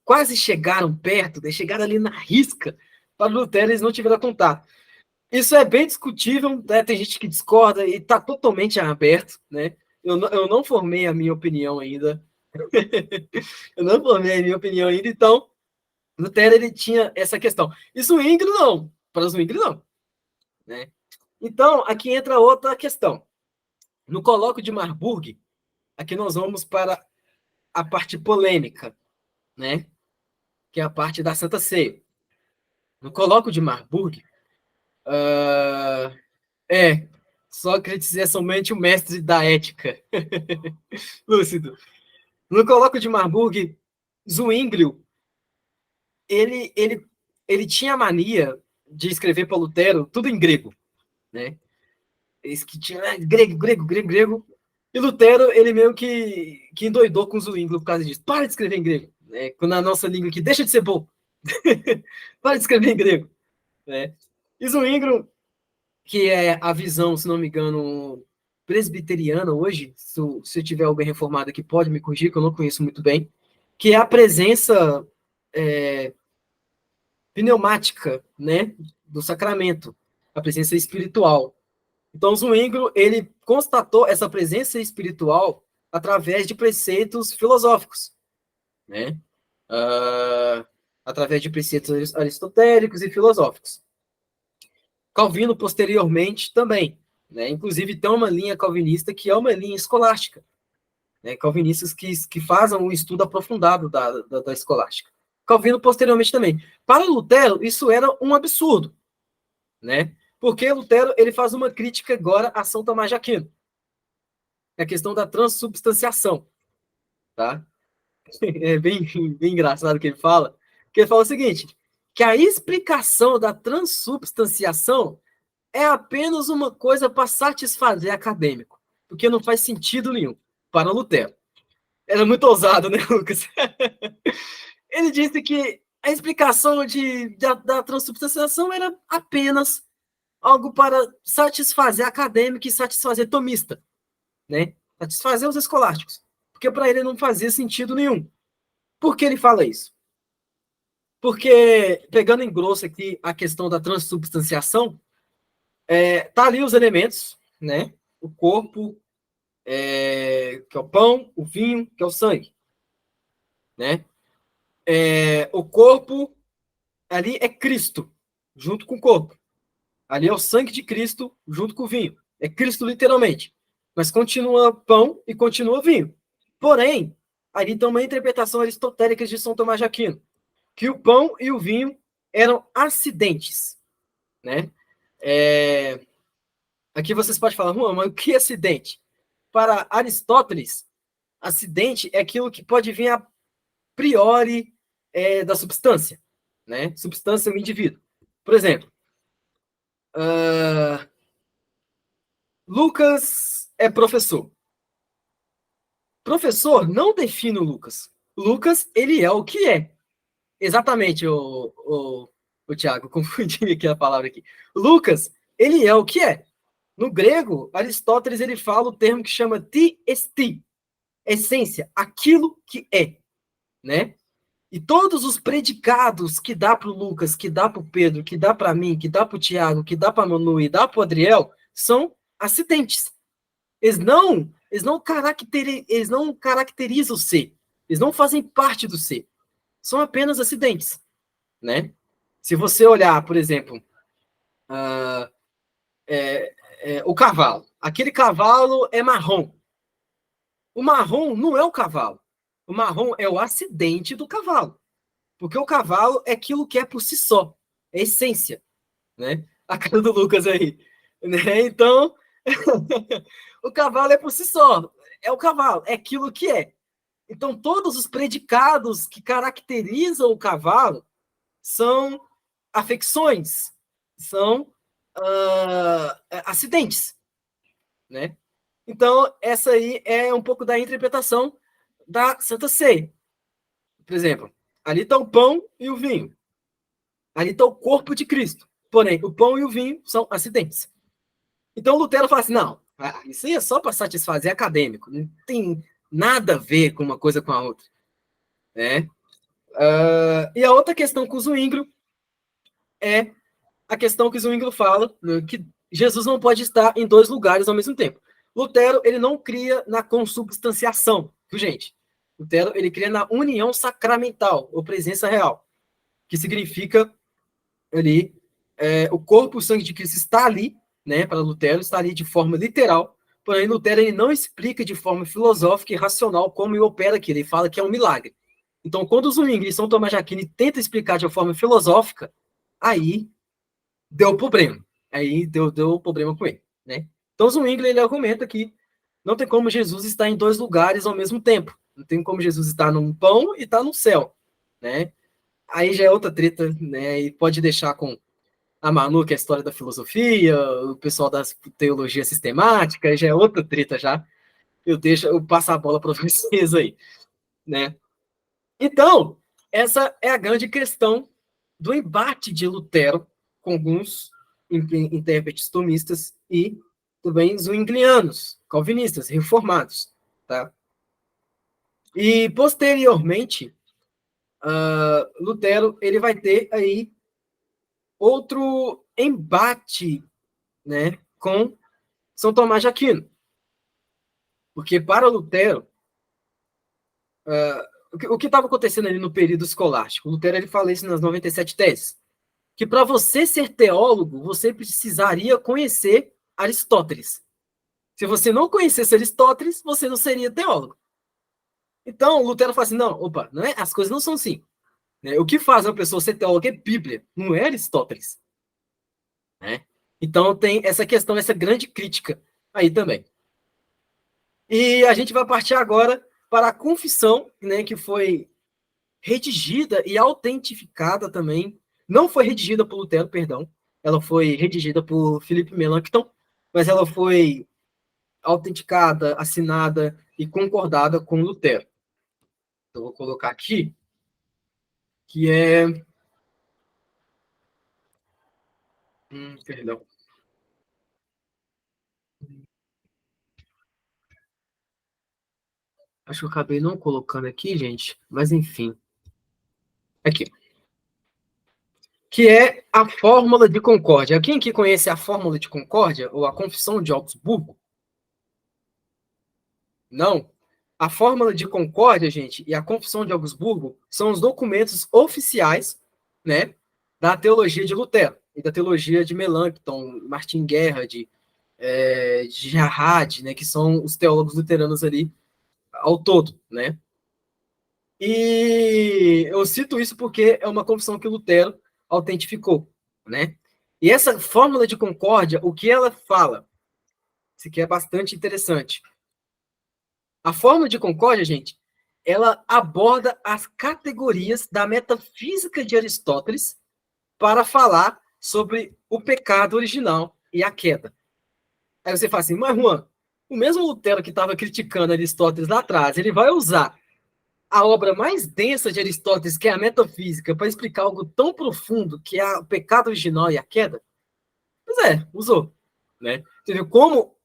quase chegaram perto, né? Chegaram ali na risca, para Lutero eles não tiveram contato. Isso é bem discutível, né? Tem gente que discorda e está totalmente aberto, né? Eu não formei a minha opinião ainda. Eu não formei a minha opinião ainda, então Lutero ele tinha essa questão. E Zwinglio não. Para Zwinglio não. Né? Então, aqui entra outra questão. No colóquio de Marburg, aqui nós vamos para a parte polêmica, né? Que é a parte da Santa Ceia. No colóquio de Marburg, Sócrates é somente o mestre da ética. Lúcido. No colóquio de Marburg, Zwinglio ele tinha a mania de escrever para Lutero tudo em grego, né? Esse que tinha grego. E Lutero, ele meio que endoidou com o Zwinglio por causa disso. Para de escrever em grego, né? Quando a nossa língua aqui deixa de ser boa. Para de escrever em grego, né? E Zwinglio, que é a visão, se não me engano, presbiteriana hoje, se eu tiver alguém reformado aqui, pode me corrigir, que eu não conheço muito bem, que é a presença pneumática, né, do sacramento, a presença espiritual. Então, Zwinglio, ele constatou essa presença espiritual através de preceitos filosóficos, né? Através de preceitos aristotélicos e filosóficos. Calvino, posteriormente, também. Né? Inclusive, tem uma linha calvinista que é uma linha escolástica. Né? Calvinistas que fazem um estudo aprofundado da escolástica. Calvino, posteriormente, também. Para Lutero, isso era um absurdo. Né? Porque Lutero ele faz uma crítica agora a São Tomás de Aquino. A questão da transubstanciação. Tá? É bem engraçado o que ele fala. que ele fala o seguinte, que a explicação da transubstanciação é apenas uma coisa para satisfazer acadêmico, porque não faz sentido nenhum para Lutero. Era muito ousado, né, Lucas? Ele disse que a explicação da transubstanciação era apenas algo para satisfazer acadêmico e satisfazer tomista, né? Satisfazer os escolásticos. Porque para ele não fazia sentido nenhum. Por que ele fala isso? Porque, pegando em grosso aqui a questão da transubstanciação, tá ali os elementos, né? O corpo, que é o pão, o vinho, que é o sangue, né? O corpo ali é Cristo, junto com o corpo. Ali é o sangue de Cristo, junto com o vinho. É Cristo literalmente. Mas continua pão e continua vinho. Porém, ali tem uma interpretação aristotélica de São Tomás de Aquino, que o pão e o vinho eram acidentes, né? Aqui vocês podem falar, mas o que é acidente? Para Aristóteles, acidente é aquilo que pode vir a priori da substância, né? Substância do indivíduo. Por exemplo, Lucas é professor. Professor não define o Lucas. Lucas, ele é o que é. Exatamente, o Tiago, confundi aqui a palavra aqui. Lucas, ele é o que é. No grego, Aristóteles ele fala o termo que chama ti esti, essência, aquilo que é, né? E todos os predicados que dá para o Lucas, que dá para o Pedro, que dá para mim, que dá para o Tiago, que dá para a Manu e dá para o Adriel, são acidentes. Eles não caracterizam o ser. Eles não fazem parte do ser. São apenas acidentes, né? Se você olhar, por exemplo, o cavalo. Aquele cavalo é marrom. O marrom não é o cavalo. O marrom é o acidente do cavalo. Porque o cavalo é aquilo que é por si só. É essência, né? A cara do Lucas aí. Né? Então, o cavalo é por si só. É o cavalo, é aquilo que é. Então, todos os predicados que caracterizam o cavalo são afecções, são acidentes, né? Então, essa aí é um pouco da interpretação da Santa Ceia. Por exemplo, ali está o pão e o vinho. Ali está o corpo de Cristo. Porém, o pão e o vinho são acidentes. Então, Lutero fala assim, não, isso aí é só para satisfazer acadêmico. Não tem nada a ver com uma coisa com a outra. Né? E a outra questão com o Zwinglio é a questão que o Zwinglio fala, né, que Jesus não pode estar em dois lugares ao mesmo tempo. Lutero, ele não cria na consubstanciação, viu, gente? Lutero, ele cria na união sacramental, ou presença real, que significa ali, o corpo e o sangue de Cristo está ali, né, para Lutero, está ali de forma literal, porém Lutero ele não explica de forma filosófica e racional como ele opera aquilo, ele fala que é um milagre. Então, quando o Zwinglio e São Tomás de Aquino tenta explicar de uma forma filosófica, aí deu problema. Aí deu problema com ele, né? Então, o Zwinglio, ele argumenta que não tem como Jesus estar em dois lugares ao mesmo tempo. Não tem como Jesus estar num pão e estar no céu, né? Aí já é outra treta, né? E pode deixar com a Manu, que é a história da filosofia, o pessoal da teologia sistemática, já é outra treta já. Eu passo a bola para vocês aí, né? Então, essa é a grande questão do embate de Lutero com alguns intérpretes tomistas e também zwinglianos, calvinistas, reformados, tá? E, posteriormente, Lutero ele vai ter aí outro embate, né, com São Tomás de Aquino. Porque, para Lutero, o que estava acontecendo ali no período escolástico? Lutero ele fala isso nas 97 teses, que para você ser teólogo, você precisaria conhecer Aristóteles. Se você não conhecesse Aristóteles, você não seria teólogo. Então, Lutero fala assim, não, não é, as coisas não são assim. Né? O que faz uma pessoa ser teóloga é Bíblia, não é Aristóteles. Né? Então, tem essa questão, essa grande crítica aí também. E a gente vai partir agora para a confissão, né, que foi redigida e autentificada também. Não foi redigida por Lutero, perdão. Ela foi redigida por Philippe Melanchthon, mas ela foi autenticada, assinada e concordada com Lutero. Então, vou colocar aqui, que é... perdão. Acho que eu acabei não colocando aqui, gente, mas enfim. Aqui. Que é a fórmula de concórdia. Quem aqui conhece a fórmula de concórdia, ou a Confissão de Augsburgo? Não? A fórmula de concórdia, gente, e a Confissão de Augsburgo são os documentos oficiais, né, da teologia de Lutero e da teologia de Melanchthon, Martin Gerhard, de Gerhard, né, que são os teólogos luteranos ali ao todo, né? E eu cito isso porque é uma confissão que Lutero autentificou, né? E essa fórmula de concórdia, o que ela fala? Isso aqui é bastante interessante. A fórmula de concórdia, gente, ela aborda as categorias da metafísica de Aristóteles para falar sobre o pecado original e a queda. Aí você fala assim, mas Juan, o mesmo Lutero que estava criticando Aristóteles lá atrás, ele vai usar a obra mais densa de Aristóteles, que é a Metafísica, para explicar algo tão profundo que é o pecado original e a queda? Pois é, usou. Né? Você viu como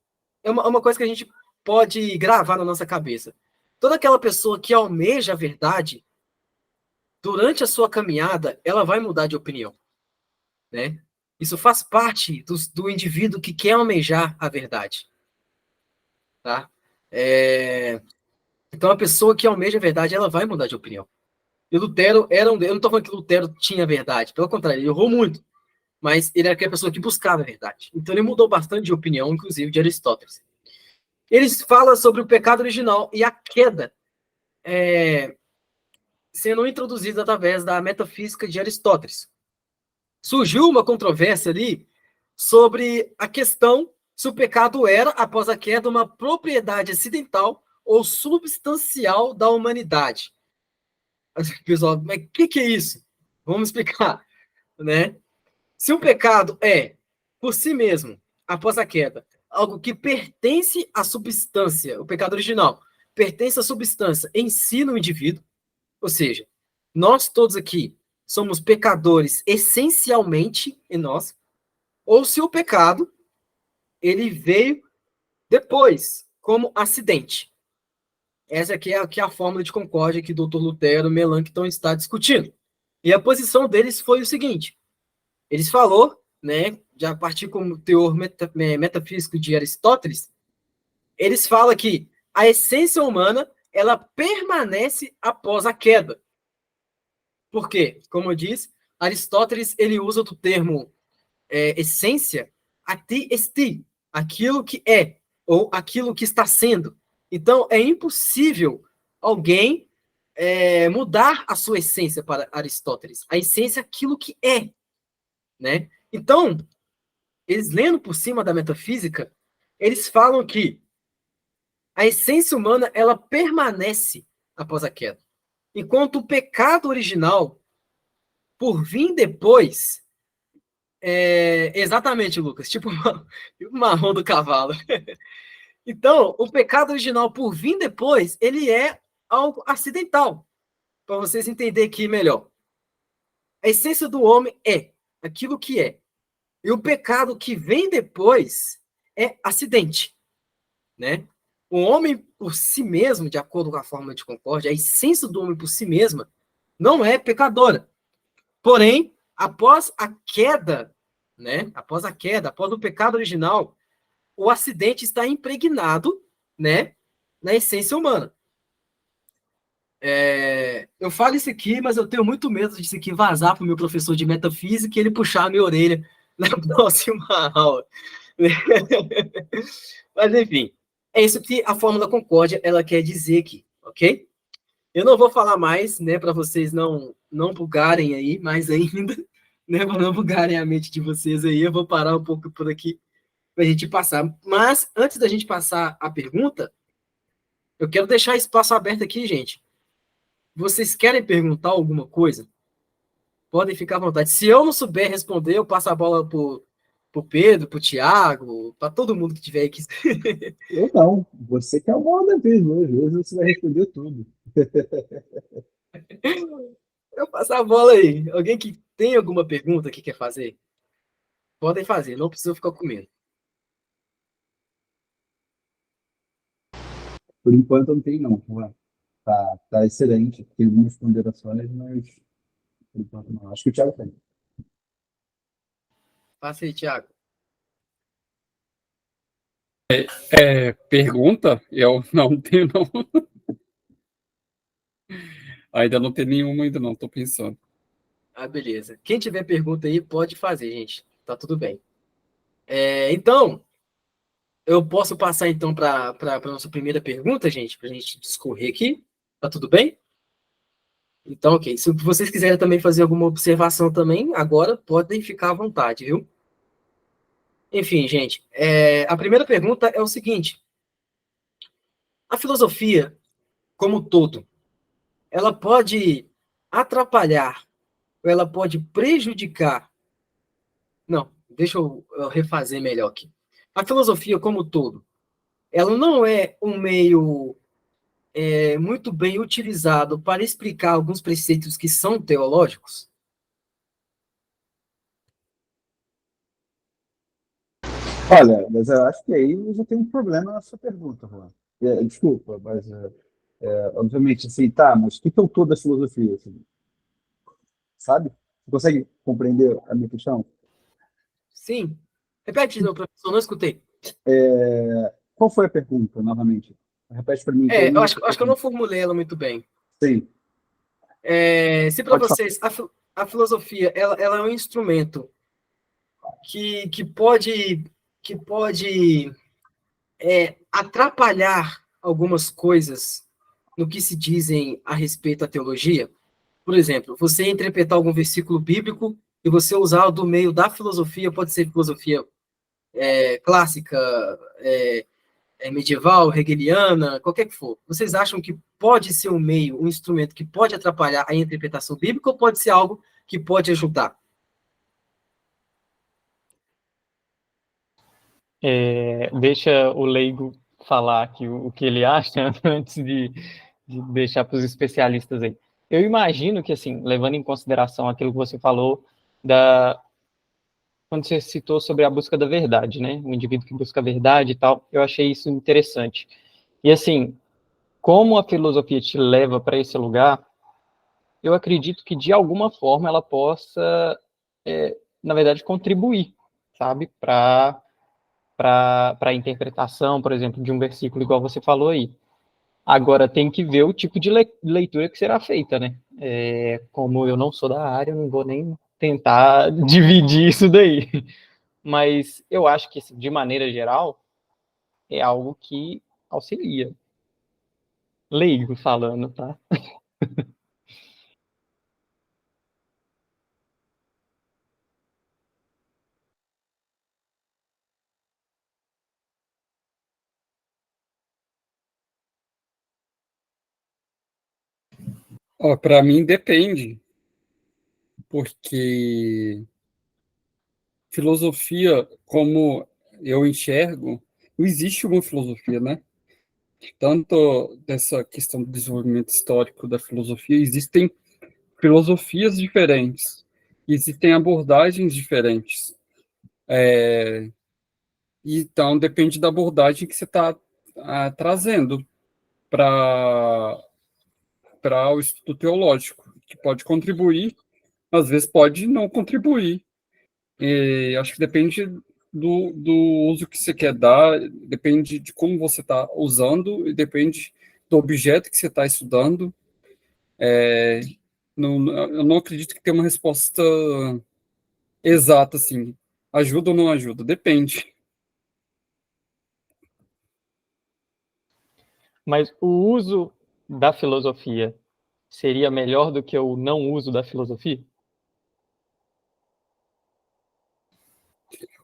é uma coisa que a gente pode gravar na nossa cabeça. Toda aquela pessoa que almeja a verdade, durante a sua caminhada, ela vai mudar de opinião. Né? Isso faz parte do indivíduo que quer almejar a verdade. Tá? Então, a pessoa que almeja a verdade, ela vai mudar de opinião. E Lutero era eu não estou falando que Lutero tinha verdade, pelo contrário, ele errou muito, mas ele era aquela pessoa que buscava a verdade. Então ele mudou bastante de opinião, inclusive de Aristóteles. Eles falam sobre o pecado original e a queda sendo introduzida através da metafísica de Aristóteles. Surgiu uma controvérsia ali sobre a questão se o pecado era, após a queda, uma propriedade acidental ou substancial da humanidade. Pessoal, mas o que é isso? Vamos explicar, né? Se um pecado é, por si mesmo, após a queda, algo que pertence à substância, o pecado original, pertence à substância em si no indivíduo, ou seja, nós todos aqui somos pecadores essencialmente em nós, ou se o pecado, ele veio depois, como acidente. Essa aqui é a fórmula de concórdia que o Dr. Lutero e Melanchthon está discutindo. E a posição deles foi o seguinte: eles falou, né, já a partir como teor metafísico de Aristóteles, eles falam que a essência humana ela permanece após a queda. Por quê? Como eu disse, Aristóteles ele usa do termo essência, ati esti, aquilo que é, ou aquilo que está sendo. Então, é impossível alguém mudar a sua essência para Aristóteles. A essência é aquilo que é. Né? Então, eles lendo por cima da metafísica, eles falam que a essência humana ela permanece após a queda. Enquanto o pecado original, por vir depois, exatamente, Lucas, tipo o marrom do cavalo. Então, o pecado original, por vir depois, ele é algo acidental. Para vocês entenderem aqui melhor. A essência do homem é aquilo que é. E o pecado que vem depois é acidente. Né? O homem por si mesmo, de acordo com a fórmula de concórdia, a essência do homem por si mesma não é pecadora. Porém, após a queda, né? Após o pecado original, o acidente está impregnado, né, na essência humana. Eu falo isso aqui, mas eu tenho muito medo disso aqui vazar para o meu professor de metafísica e ele puxar a minha orelha na próxima aula. Mas, enfim, é isso que a fórmula concórdia ela quer dizer aqui, ok? Eu não vou falar mais, né, para vocês não bugarem aí mais ainda, né, para não bugarem a mente de vocês aí. Eu vou parar um pouco por aqui para a gente passar. Mas, antes da gente passar a pergunta, eu quero deixar espaço aberto aqui, gente, vocês querem perguntar alguma coisa? Podem ficar à vontade. Se eu não souber responder, eu passo a bola pro Pedro, pro Thiago, para todo mundo que tiver aqui.
Eu não. Você que é o maior da vez hoje. Hoje você vai responder tudo.
Eu passo a bola aí. Alguém que tem alguma pergunta que quer fazer? Podem fazer, não precisa ficar com medo.
Por enquanto não tem, não. Tá excelente. Tem algumas ponderações, mas por enquanto não. Acho que o Thiago tem.
Passa aí, Thiago.
Pergunta? Eu não tenho, não. Ainda não tem nenhuma, ainda não, tô pensando.
Ah, beleza. Quem tiver pergunta aí, pode fazer, gente. Tá tudo bem. Então, eu posso passar então para a nossa primeira pergunta, gente, para a gente discorrer aqui. Tá tudo bem? Então, ok. Se vocês quiserem também fazer alguma observação também, agora podem ficar à vontade, viu? Enfim, gente, a primeira pergunta é o seguinte: a filosofia, como um todo, ela pode atrapalhar ou ela pode prejudicar? Não, deixa eu refazer melhor aqui. A filosofia, como um todo, ela não é um meio muito bem utilizado para explicar alguns preceitos que são teológicos?
Olha, mas eu acho que aí já tem um problema na sua pergunta, Juan. Desculpa, mas obviamente, assim, tá, mas o que é o todo da filosofia, assim, sabe? Você consegue compreender a minha questão?
Sim. Repete, não, professor, não escutei.
Qual foi a pergunta, novamente? Repete para mim que eu
Eu
não
acho que eu não formulei ela muito bem.
Sim,
Se para
pode falar.
vocês a filosofia ela é um instrumento que pode atrapalhar algumas coisas no que se dizem a respeito da teologia. Por exemplo, você interpretar algum versículo bíblico e você usar do meio da filosofia, pode ser filosofia clássica, medieval, hegeliana, qualquer que for. Vocês acham que pode ser um meio, um instrumento que pode atrapalhar a interpretação bíblica ou pode ser algo que pode ajudar?
Deixa o leigo falar aqui o que ele acha antes de deixar para os especialistas aí. Eu imagino que, assim, levando em consideração aquilo que você falou quando você citou sobre a busca da verdade, né? O indivíduo que busca a verdade e tal, eu achei isso interessante. E, assim, como a filosofia te leva para esse lugar, eu acredito que, de alguma forma, ela possa, na verdade, contribuir, sabe? Para a interpretação, por exemplo, de um versículo igual você falou aí. Agora, tem que ver o tipo de leitura que será feita, né? Como eu não sou da área, eu não vou nem tentar dividir isso daí. Mas eu acho que, de maneira geral, é algo que auxilia. Leigo falando, tá?
Ó, para mim depende, porque filosofia, como eu enxergo, não existe uma filosofia, né? Tanto dessa questão do desenvolvimento histórico da filosofia, existem filosofias diferentes, existem abordagens diferentes. Então, depende da abordagem que você está trazendo para o estudo teológico, que pode contribuir, às vezes pode não contribuir. E acho que depende do uso que você quer dar, depende de como você está usando, e depende do objeto que você está estudando. Eu não acredito que tenha uma resposta exata, assim. Ajuda ou não ajuda? Depende.
Mas o uso da filosofia seria melhor do que o não uso da filosofia?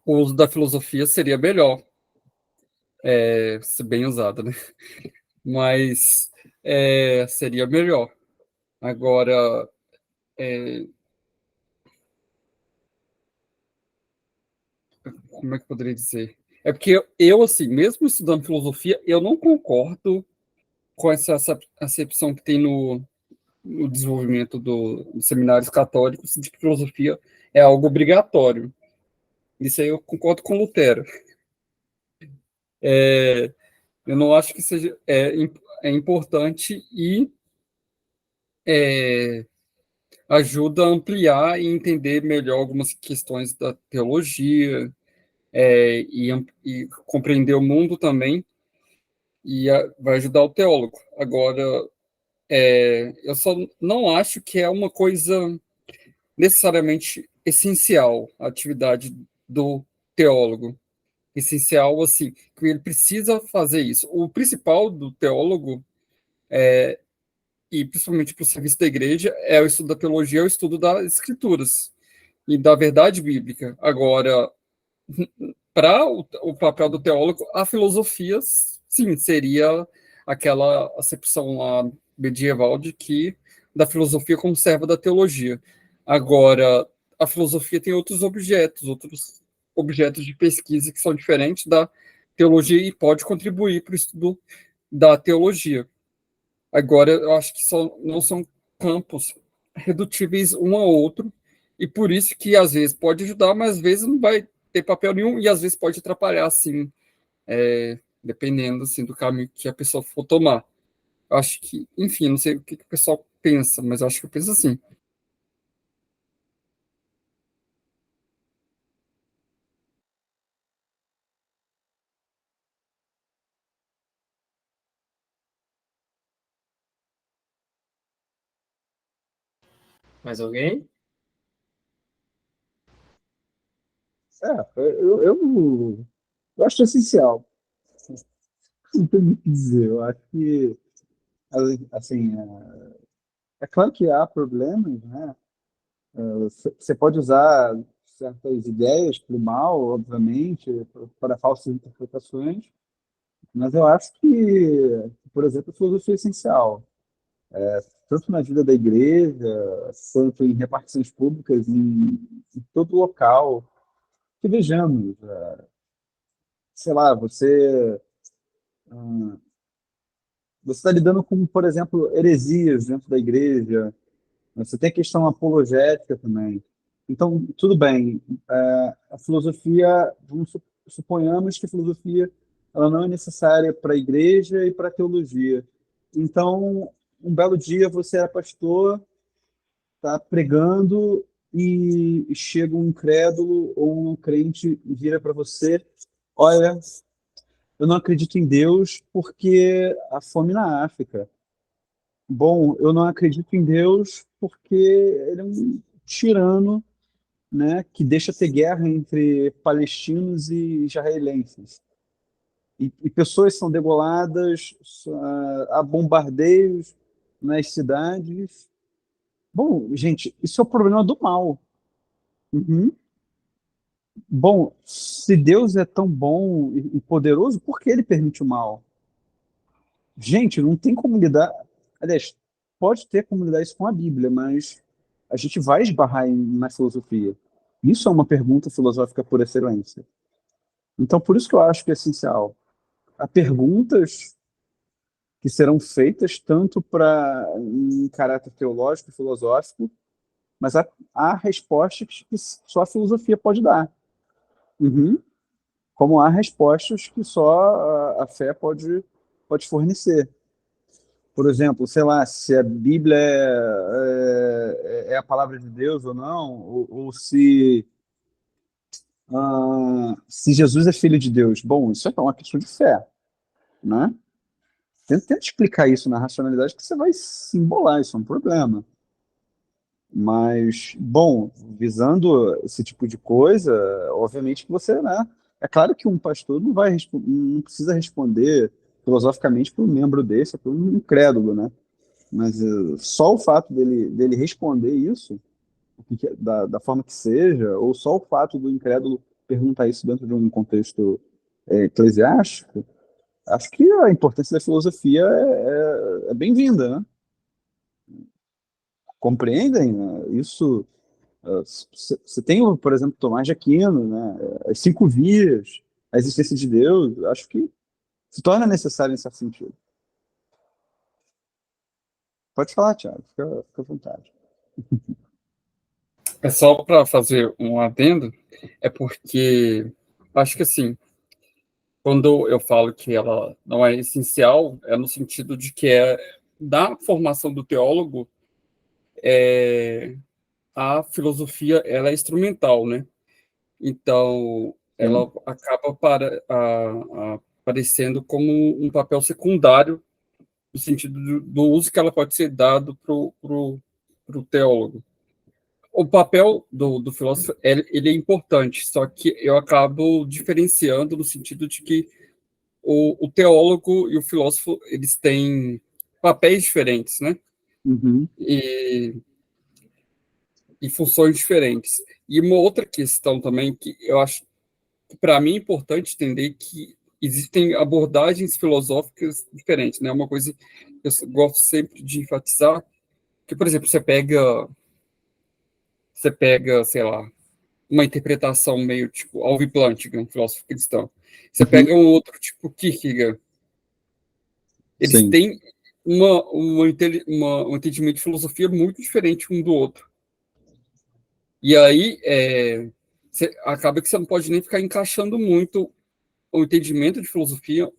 O uso da filosofia seria melhor, se bem usado, né? Mas seria melhor. Agora, é, como é que eu poderia dizer? É porque eu, assim, mesmo estudando filosofia, eu não concordo com essa acepção que tem no desenvolvimento dos seminários católicos de que filosofia é algo obrigatório. Isso aí eu concordo com Lutero. Eu não acho que seja é importante e é, ajuda a ampliar e entender melhor algumas questões da teologia, e compreender o mundo também, e vai ajudar o teólogo. Agora, eu só não acho que é uma coisa necessariamente essencial a atividade do teólogo. Essencial, assim, que ele precisa fazer isso. O principal do teólogo, e principalmente para o serviço da igreja, é o estudo da teologia, é o estudo das escrituras e da verdade bíblica. Agora, para o papel do teólogo, a filosofia, sim, seria aquela acepção lá medieval de que da filosofia como serva da teologia. Agora, a filosofia tem outros objetos de pesquisa que são diferentes da teologia e pode contribuir para o estudo da teologia. Agora, eu acho que não são campos redutíveis um ao outro, e por isso que às vezes pode ajudar, mas às vezes não vai ter papel nenhum, e às vezes pode atrapalhar, assim, dependendo assim, do caminho que a pessoa for tomar. Eu acho que, enfim, não sei o que o pessoal pensa, mas eu acho que eu penso assim.
Mais alguém?
Eu acho essencial. Não tem muito o que dizer. Eu acho que, assim, é claro que há problemas, né? Você pode usar certas ideias para o mal, obviamente, para falsas interpretações, mas eu acho que, por exemplo, a filosofia é essencial, tanto na vida da igreja, quanto em repartições públicas, em todo local. Que vejamos, sei lá, você está lidando com, por exemplo, heresias dentro da igreja. Você tem a questão apologética também. Então, tudo bem. A filosofia, suponhamos que a filosofia ela não é necessária para a igreja e para a teologia. Então, um belo dia você é pastor, está pregando e chega um incrédulo ou um crente e vira para você: olha, eu não acredito em Deus porque há fome na África. Bom, eu não acredito em Deus porque ele é um tirano, né, que deixa ter guerra entre palestinos e israelenses. E pessoas são degoladas, há bombardeios nas cidades. Bom, gente, isso é o problema do mal. Uhum. Bom, se Deus é tão bom e poderoso, por que ele permite o mal? Gente, não tem como lidar. Aliás, pode ter como lidar isso com a Bíblia, mas a gente vai esbarrar na filosofia. Isso é uma pergunta filosófica por excelência. Então, por isso que eu acho que é essencial. Há perguntas que serão feitas tanto em caráter teológico e filosófico, mas há respostas que só a filosofia pode dar. Uhum. Como há respostas que só a fé pode fornecer. Por exemplo, sei lá, se a Bíblia é a palavra de Deus ou não, ou se Jesus é filho de Deus. Bom, isso é uma questão de fé, né? Tenta explicar isso na racionalidade que você vai se embolar, isso é um problema. Mas, bom, visando esse tipo de coisa, obviamente que você, né? É claro que um pastor não precisa responder filosoficamente para um membro desse, para um incrédulo, né? Mas só o fato dele responder isso, da forma que seja, ou só o fato do incrédulo perguntar isso dentro de um contexto eclesiástico, acho que a importância da filosofia é bem-vinda, né? compreendem, né, isso. Você tem, por exemplo, Tomás de Aquino, né, as 5 vias, a existência de Deus, acho que se torna necessário em certo sentido. Pode falar, Thiago, fica à vontade.
É só para fazer um adendo, é porque acho que assim, quando eu falo que ela não é essencial, é no sentido de que da formação do teólogo, a filosofia ela é instrumental, né? Então,
Sim.
ela acaba aparecendo como um papel secundário no sentido do uso que ela pode ser dado para o teólogo. O papel do filósofo ele é importante, só que eu acabo diferenciando no sentido de que o teólogo e o filósofo eles têm papéis diferentes, né?
Uhum.
E funções diferentes. E uma outra questão também que eu acho que para mim é importante entender que existem abordagens filosóficas diferentes, né? Uma coisa que eu gosto sempre de enfatizar, que, por exemplo, você pega, sei lá, uma interpretação meio tipo Alvin Plantinga, um filósofo cristão. Você
Uhum.
pega um outro tipo Kierkegaard. Eles
Sim.
têm um entendimento de filosofia muito diferente um do outro. E aí, acaba que você não pode nem ficar encaixando muito o entendimento de filosofia.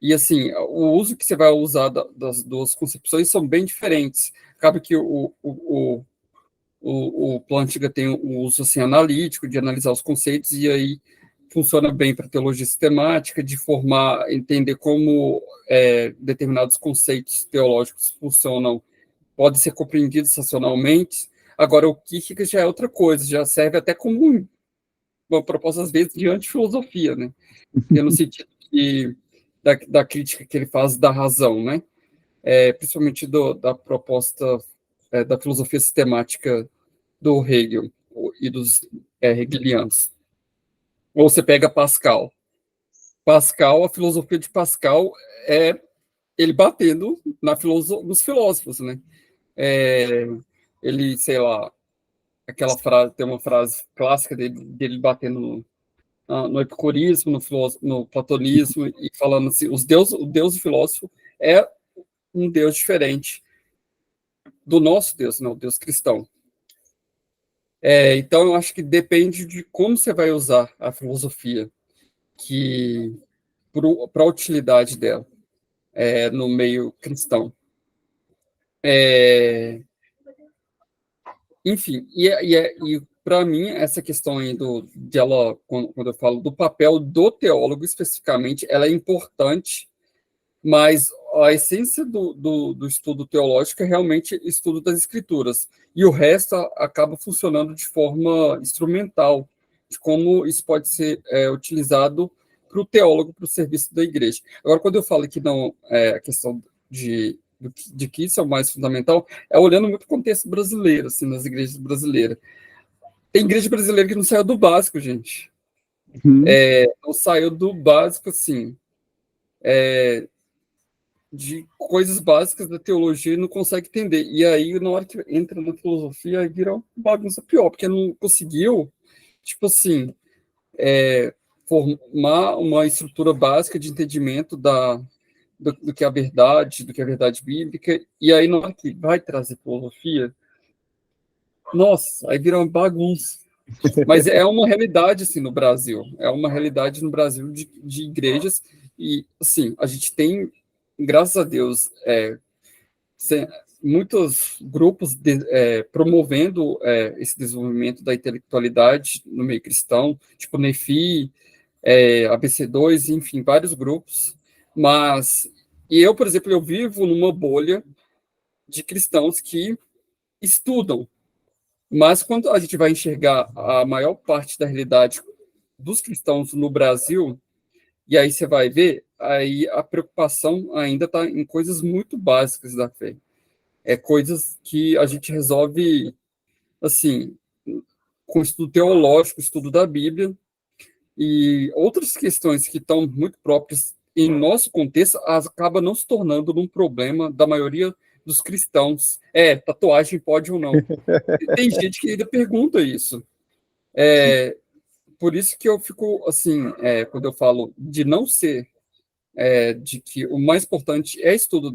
E, assim, o uso que você vai usar das duas concepções são bem diferentes. Acaba que o Plantinga tem um uso assim, analítico, de analisar os conceitos, e aí funciona bem para teologia sistemática, de formar, entender como determinados conceitos teológicos funcionam, podem ser compreendidos racionalmente. Agora, o Kierkegaard já é outra coisa, já serve até como uma proposta, às vezes, de antifilosofia, né? Que no sentido da crítica que ele faz da razão, né? Principalmente da proposta da filosofia sistemática do Hegel e dos hegelianos. Ou você pega Pascal. A filosofia de Pascal é ele batendo nos filósofos, né? Ele, sei lá, tem uma frase clássica dele batendo no epicurismo, no platonismo, e falando assim, o Deus do filósofo é um Deus diferente do nosso Deus, não, o Deus cristão. Então, eu acho que depende de como você vai usar a filosofia para a utilidade dela no meio cristão. Enfim, e para mim, essa questão aí quando eu falo do papel do teólogo especificamente, ela é importante, mas a essência do estudo teológico é realmente estudo das escrituras, e o resto acaba funcionando de forma instrumental, de como isso pode ser utilizado para o teólogo, para o serviço da igreja. Agora, quando eu falo que não, a questão de que isso é o mais fundamental, é olhando muito o contexto brasileiro, assim, nas igrejas brasileiras. Tem igreja brasileira que não saiu do básico, gente.
Uhum.
Não saiu do básico, assim, de coisas básicas da teologia e não consegue entender. E aí, na hora que entra na filosofia, aí vira uma bagunça pior, porque não conseguiu, tipo assim, formar uma estrutura básica de entendimento do que é a verdade, do que é a verdade bíblica, e aí na hora que vai trazer filosofia, nossa, aí vira uma bagunça. Mas é uma realidade, assim, no Brasil. É uma realidade no Brasil de igrejas, e, assim, a gente tem, graças a Deus, muitos grupos promovendo esse desenvolvimento da intelectualidade no meio cristão, tipo NEFI, ABC2, enfim, vários grupos, mas eu, por exemplo, eu vivo numa bolha de cristãos que estudam, mas quando a gente vai enxergar a maior parte da realidade dos cristãos no Brasil, e aí você vai ver, aí a preocupação ainda está em coisas muito básicas da fé. Coisas que a gente resolve, assim, com estudo teológico, estudo da Bíblia, e outras questões que estão muito próprias em nosso contexto acaba não se tornando um problema da maioria dos cristãos. Tatuagem pode ou não? Tem gente que ainda pergunta isso. Por isso que eu fico, assim, quando eu falo de não ser, de que o mais importante é estudo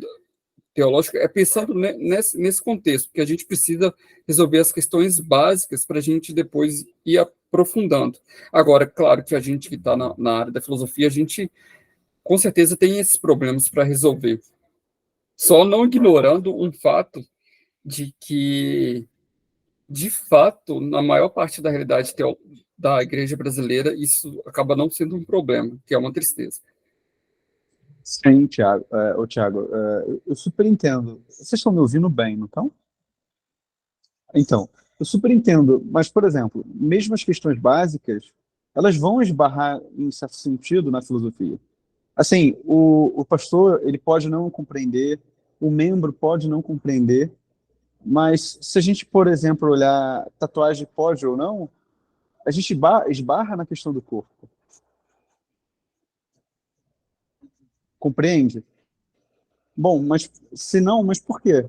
teológico, é pensando nesse contexto, porque a gente precisa resolver as questões básicas para a gente depois ir aprofundando. Agora, claro que a gente que está na área da filosofia, a gente com certeza tem esses problemas para resolver. Só não ignorando um fato de que, de fato, na maior parte da realidade da igreja brasileira, isso acaba não sendo um problema, que é uma tristeza.
Sim, Thiago. Thiago, eu super entendo. Vocês estão me ouvindo bem, não estão? Então, eu super entendo, mas, por exemplo, mesmo as questões básicas, elas vão esbarrar, em certo sentido, na filosofia. Assim, o pastor, ele pode não compreender, o membro pode não compreender, mas se a gente, por exemplo, olhar tatuagem pode ou não, a gente esbarra na questão do corpo. Compreende? Bom, mas se não, mas por quê?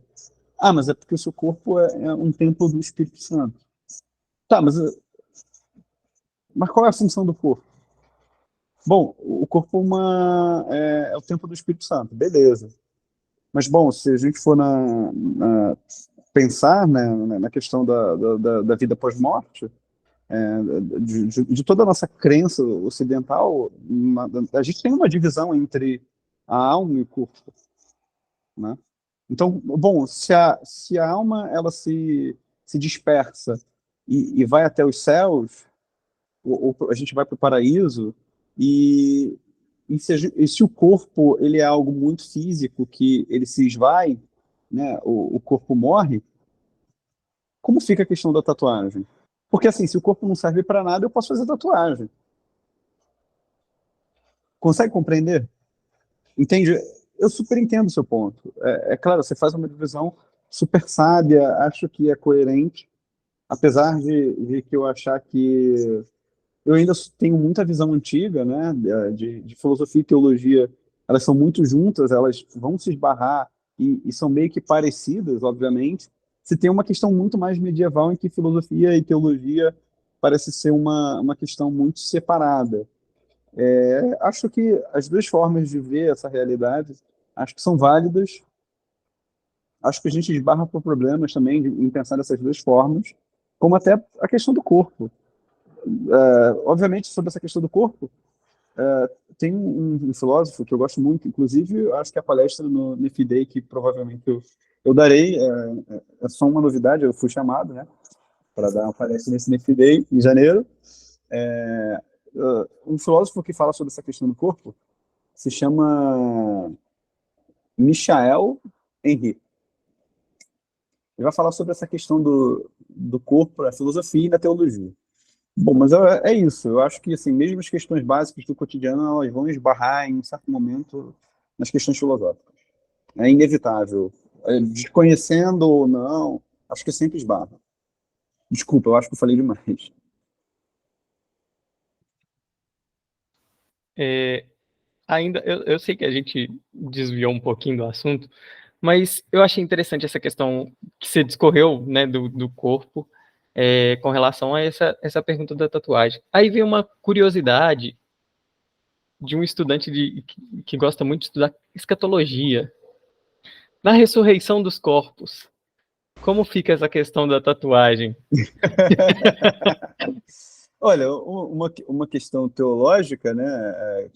Ah, mas é porque o seu corpo é um templo do Espírito Santo. Tá, mas qual é a função do corpo? Bom, o corpo é o templo do Espírito Santo, beleza. Mas, bom, se a gente for pensar, né, na questão da vida pós-morte, de toda a nossa crença ocidental, a gente tem uma divisão entre a alma e o corpo, né? Então, bom, se a alma ela se dispersa e vai até os céus, ou a gente vai para o paraíso, e, se o corpo ele é algo muito físico, que ele se esvai, né, o corpo morre, como fica a questão da tatuagem? Porque assim, se o corpo não serve para nada, eu posso fazer tatuagem. Consegue compreender? Entende? Eu super entendo o seu ponto. É claro, você faz uma divisão super sábia, acho que é coerente, apesar de que eu achar que eu ainda tenho muita visão antiga, né, de filosofia e teologia, elas são muito juntas, elas vão se esbarrar e são meio que parecidas, obviamente. Se tem uma questão muito mais medieval em que filosofia e teologia parece ser uma questão muito separada. Acho que as duas formas de ver essa realidade, acho que são válidas. Acho que a gente esbarra por problemas também em pensar dessas duas formas, como até a questão do corpo. Obviamente, sobre essa questão do corpo, tem um filósofo que eu gosto muito, inclusive, acho que a palestra no NEF Day, que provavelmente eu darei, é só uma novidade, eu fui chamado, né, para dar uma palestra nesse NEF Day, em janeiro. Um filósofo que fala sobre essa questão do corpo se chama Michael Henry. Ele vai falar sobre essa questão do corpo, da filosofia e da teologia. Bom, mas é isso. Eu acho que, assim, mesmo as questões básicas do cotidiano, elas vão esbarrar em um certo momento nas questões filosóficas. É inevitável. Desconhecendo ou não, acho que sempre esbarra. Desculpa, eu acho que eu falei demais.
Ainda, eu sei que a gente desviou um pouquinho do assunto, mas eu achei interessante essa questão que você discorreu, né, do corpo, com relação a essa pergunta da tatuagem. Aí vem uma curiosidade de um estudante que gosta muito de estudar escatologia. Na ressurreição dos corpos, como fica essa questão da tatuagem?
Olha, uma questão teológica, né,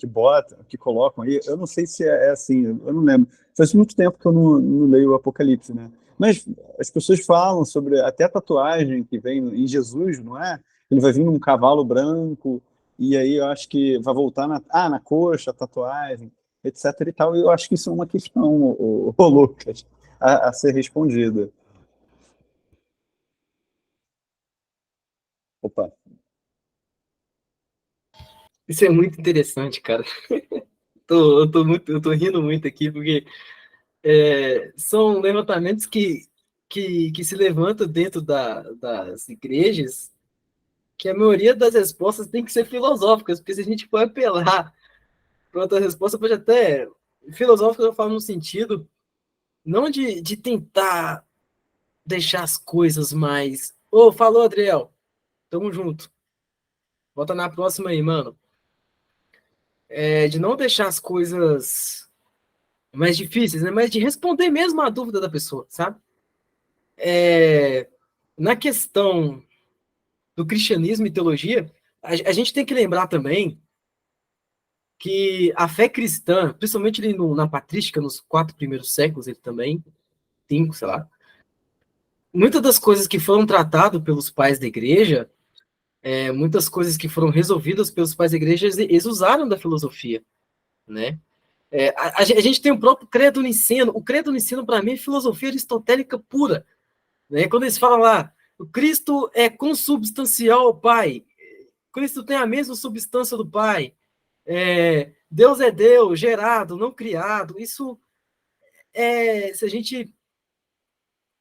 que colocam aí, eu não sei se é assim, eu não lembro. Faz muito tempo que eu não leio o Apocalipse, né? Mas as pessoas falam sobre até a tatuagem que vem em Jesus, não é? Ele vai vir num cavalo branco, e aí eu acho que vai voltar na coxa, a tatuagem, etc e tal. E eu acho que isso é uma questão, Lucas, a ser respondida. Opa.
Isso é muito interessante, cara. Eu tô rindo muito aqui, porque são levantamentos que se levantam dentro das igrejas, que a maioria das respostas tem que ser filosóficas, porque se a gente for apelar para outra resposta, pode até... Filosófica eu falo no sentido não de tentar deixar as coisas mais... Ô, falou, Adriel. Tamo junto. Volta na próxima aí, mano. De não deixar as coisas mais difíceis, né? Mas de responder mesmo a dúvida da pessoa, sabe? Na questão do cristianismo e teologia, a gente tem que lembrar também que a fé cristã, principalmente ali na patrística, nos 4 primeiros séculos, ele também, 5, sei lá, muitas das coisas que foram tratadas pelos pais da igreja, muitas coisas que foram resolvidas pelos pais da igreja, eles usaram da filosofia, né? A gente tem o próprio credo niceno. O credo niceno, para mim, é filosofia aristotélica pura, né? Quando eles falam lá, o Cristo é consubstancial ao Pai, Cristo tem a mesma substância do Pai, Deus é Deus, gerado, não criado. Isso se a gente...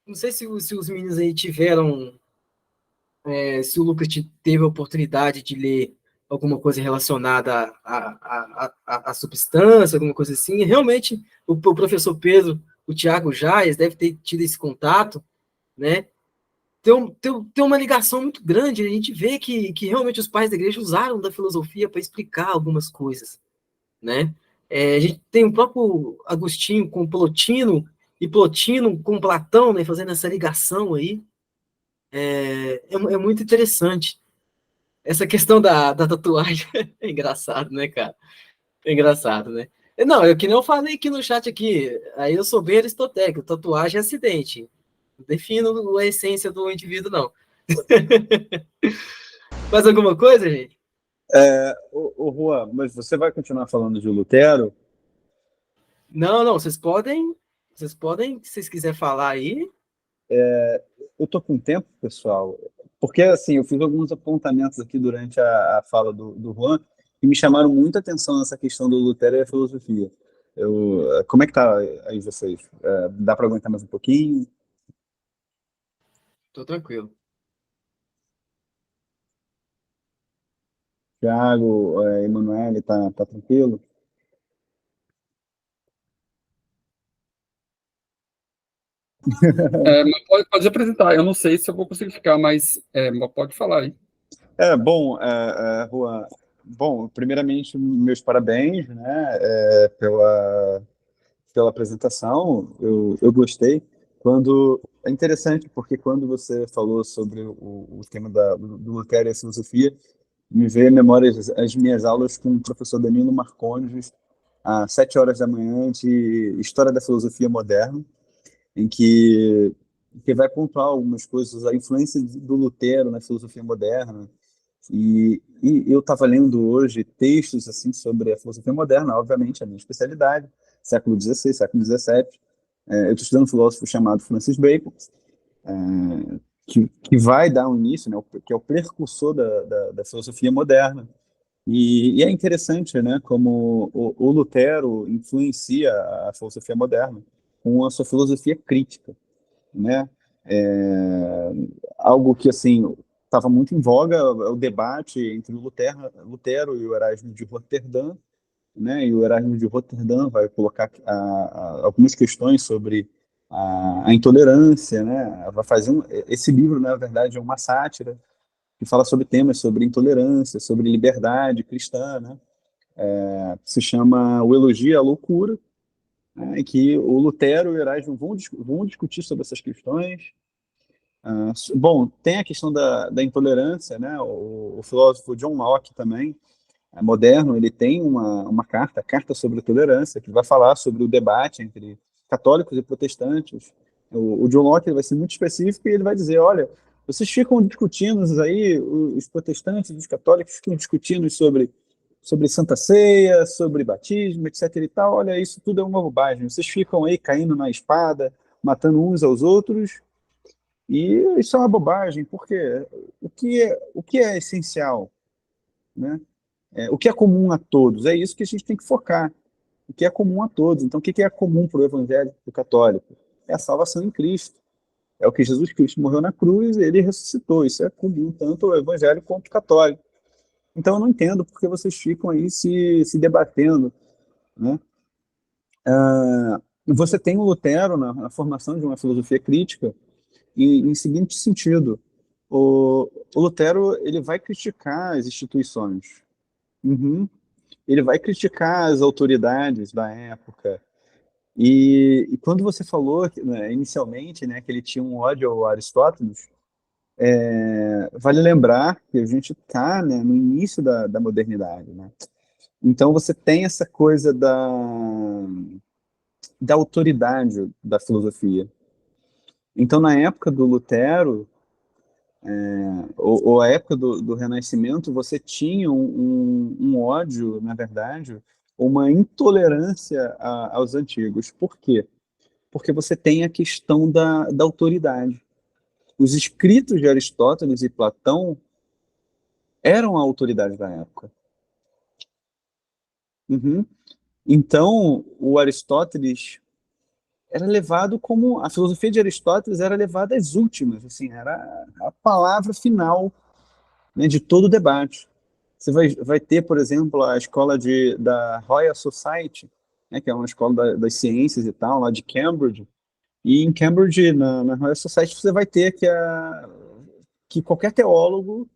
Não sei se os meninos aí tiveram... se o Lucas teve a oportunidade de ler alguma coisa relacionada à substância, alguma coisa assim. Realmente, o professor Pedro, o Tiago Jaias, deve ter tido esse contato, né? Tem uma ligação muito grande. A gente vê que realmente os pais da igreja usaram da filosofia para explicar algumas coisas, né? A gente tem o próprio Agostinho com Plotino, e Plotino com Platão, né, fazendo essa ligação aí. É muito interessante. Essa questão da tatuagem é engraçado, né, cara? É engraçado, né? Não, que nem eu falei aqui no chat aqui, aí eu sou bem aristotélico, tatuagem é acidente. Não defino a essência do indivíduo, não. Mais alguma coisa, gente?
Juan, mas você vai continuar falando de Lutero?
Não, vocês podem, se vocês quiserem falar aí.
Eu tô com tempo, pessoal, porque assim, eu fiz alguns apontamentos aqui durante a fala do Juan que me chamaram muita atenção nessa questão do Lutero e a filosofia. Como é que tá aí vocês? Dá para aguentar mais um pouquinho?
Tô tranquilo.
Thiago, Emanuele, tá tranquilo?
Mas pode apresentar. Eu não sei se eu vou conseguir ficar, mas pode falar aí.
Juan, bom, primeiramente, meus parabéns, né, pela apresentação, eu gostei. É interessante, porque quando você falou sobre o tema do Lutero e a filosofia, me veio à memória as minhas aulas com o professor Danilo Marcondes, às 7 horas da manhã, de História da Filosofia Moderna, em que vai pontuar algumas coisas, a influência do Lutero na filosofia moderna. E eu estava lendo hoje textos assim sobre a filosofia moderna, obviamente, a minha especialidade, século XVI, século XVII. Eu estou estudando um filósofo chamado Francis Bacon, que vai dar um início, né, que é o precursor da filosofia moderna. E é interessante, né, como o Lutero influencia a filosofia moderna com a sua filosofia crítica, né? É, algo que assim estava muito em voga é o debate entre o Lutero e o Erasmo de Roterdã, né? E o Erasmo de Roterdã vai colocar algumas questões sobre a intolerância, né? Vai fazer esse livro, na verdade, é uma sátira que fala sobre temas sobre intolerância, sobre liberdade cristã, né? Se chama O Elogio à Loucura, né? Em que o Lutero e o Erasmo vão discutir sobre essas questões. Bom, tem a questão da intolerância, né? O filósofo John Locke também, moderno, ele tem uma carta, a Carta sobre a Tolerância, que vai falar sobre o debate entre católicos e protestantes. O John Locke ele vai ser muito específico e ele vai dizer, olha, vocês ficam discutindo aí, os protestantes e os católicos ficam discutindo sobre Santa Ceia, sobre batismo, etc e tal, olha, isso tudo é uma bobagem, vocês ficam aí caindo na espada, matando uns aos outros, e isso é uma bobagem, porque o que é essencial, né? O que é comum a todos? É isso que a gente tem que focar. O que é comum a todos. Então, o que é comum para o evangélico, para o católico? É a salvação em Cristo. É o que Jesus Cristo morreu na cruz e ele ressuscitou. Isso é comum tanto ao evangélico quanto ao católico. Então, eu não entendo porque vocês ficam aí se debatendo, né? você tem o Lutero na formação de uma filosofia crítica em seguinte sentido. O Lutero, ele vai criticar as instituições. Uhum. Ele vai criticar as autoridades da época. E quando você falou, né, inicialmente, né, que ele tinha um ódio ao Aristóteles, vale lembrar que a gente está, né, no início da modernidade, né? Então você tem essa coisa da autoridade da filosofia. Então, na época do Lutero, ou a época do Renascimento, você tinha um ódio, na verdade, uma intolerância aos antigos. Por quê? Porque você tem a questão da autoridade. Os escritos de Aristóteles e Platão eram a autoridade da época. Uhum. Então, o Aristóteles era levado como... A filosofia de Aristóteles era levada às últimas, assim, era a palavra final, né, de todo o debate. Você vai ter, por exemplo, a escola da Royal Society, né, que é uma escola das ciências e tal, lá de Cambridge. E em Cambridge, na Royal Society, você vai ter que qualquer teólogo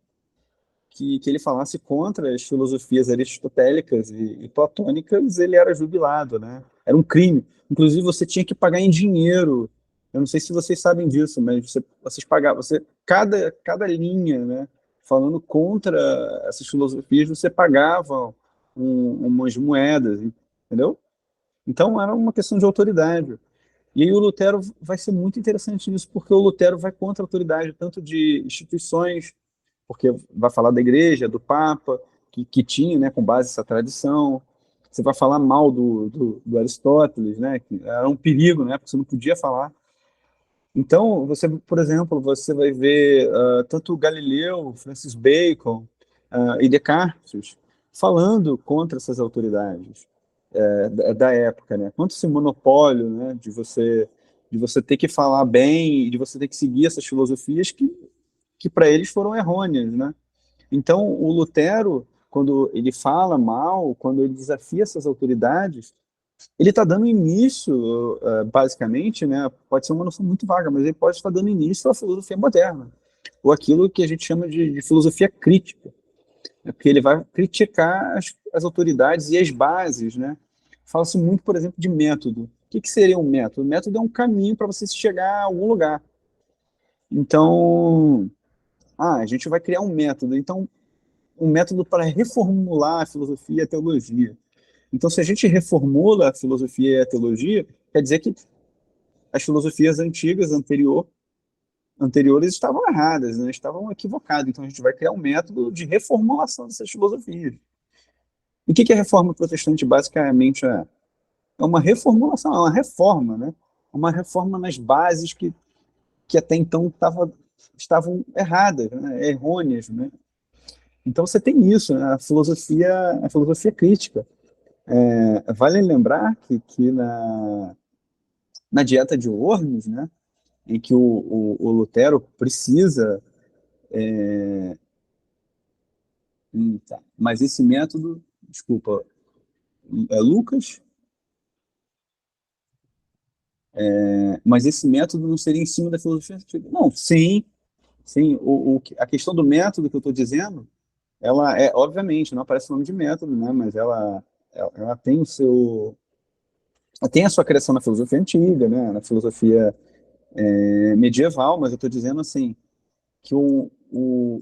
que ele falasse contra as filosofias aristotélicas e platônicas, ele era jubilado, né? Era um crime. Inclusive, você tinha que pagar em dinheiro. Eu não sei se vocês sabem disso, mas vocês pagavam, cada linha, né, falando contra essas filosofias, você pagava umas moedas, entendeu? Então, era uma questão de autoridade. E aí o Lutero vai ser muito interessante nisso, porque o Lutero vai contra a autoridade, tanto de instituições, porque vai falar da igreja, do Papa, que tinha, né, com base essa tradição. Você vai falar mal do Aristóteles, né, que era um perigo, né, porque você não podia falar. Então, você, por exemplo, você vai ver tanto Galileu, Francis Bacon e Descartes falando contra essas autoridades da época, né? Quanto esse monopólio, né, de você ter que falar bem, de você ter que seguir essas filosofias que para eles foram errôneas, né? Então, o Lutero, quando ele fala mal, quando ele desafia essas autoridades, ele está dando início, basicamente, né? Pode ser uma noção muito vaga, mas ele pode estar dando início à filosofia moderna, ou aquilo que a gente chama de filosofia crítica, né? Porque ele vai criticar as autoridades e as bases, né? Fala-se muito, por exemplo, de método. O que seria um método? O método é um caminho para você chegar a algum lugar. Então, a gente vai criar um método. Então, um método para reformular a filosofia e a teologia. Então, se a gente reformula a filosofia e a teologia, quer dizer que as filosofias antigas, anteriores, estavam erradas, né? Estavam equivocadas. Então, a gente vai criar um método de reformulação dessas filosofias. E o que a reforma protestante basicamente é? É uma reformulação, é uma reforma, né? Uma reforma nas bases que até então estavam erradas, né? Errôneas, né? Então você tem isso, né? A filosofia crítica. Vale lembrar que na dieta de Worms, né, em que o Lutero precisa... tá. Mas esse método, desculpa, Lucas, mas esse método não seria em cima da filosofia antiga. Não, sim, sim. A questão do método que eu estou dizendo, ela obviamente, não aparece o nome de método, né, mas ela tem tem a sua criação na filosofia antiga, né, na filosofia medieval, mas eu estou dizendo assim, que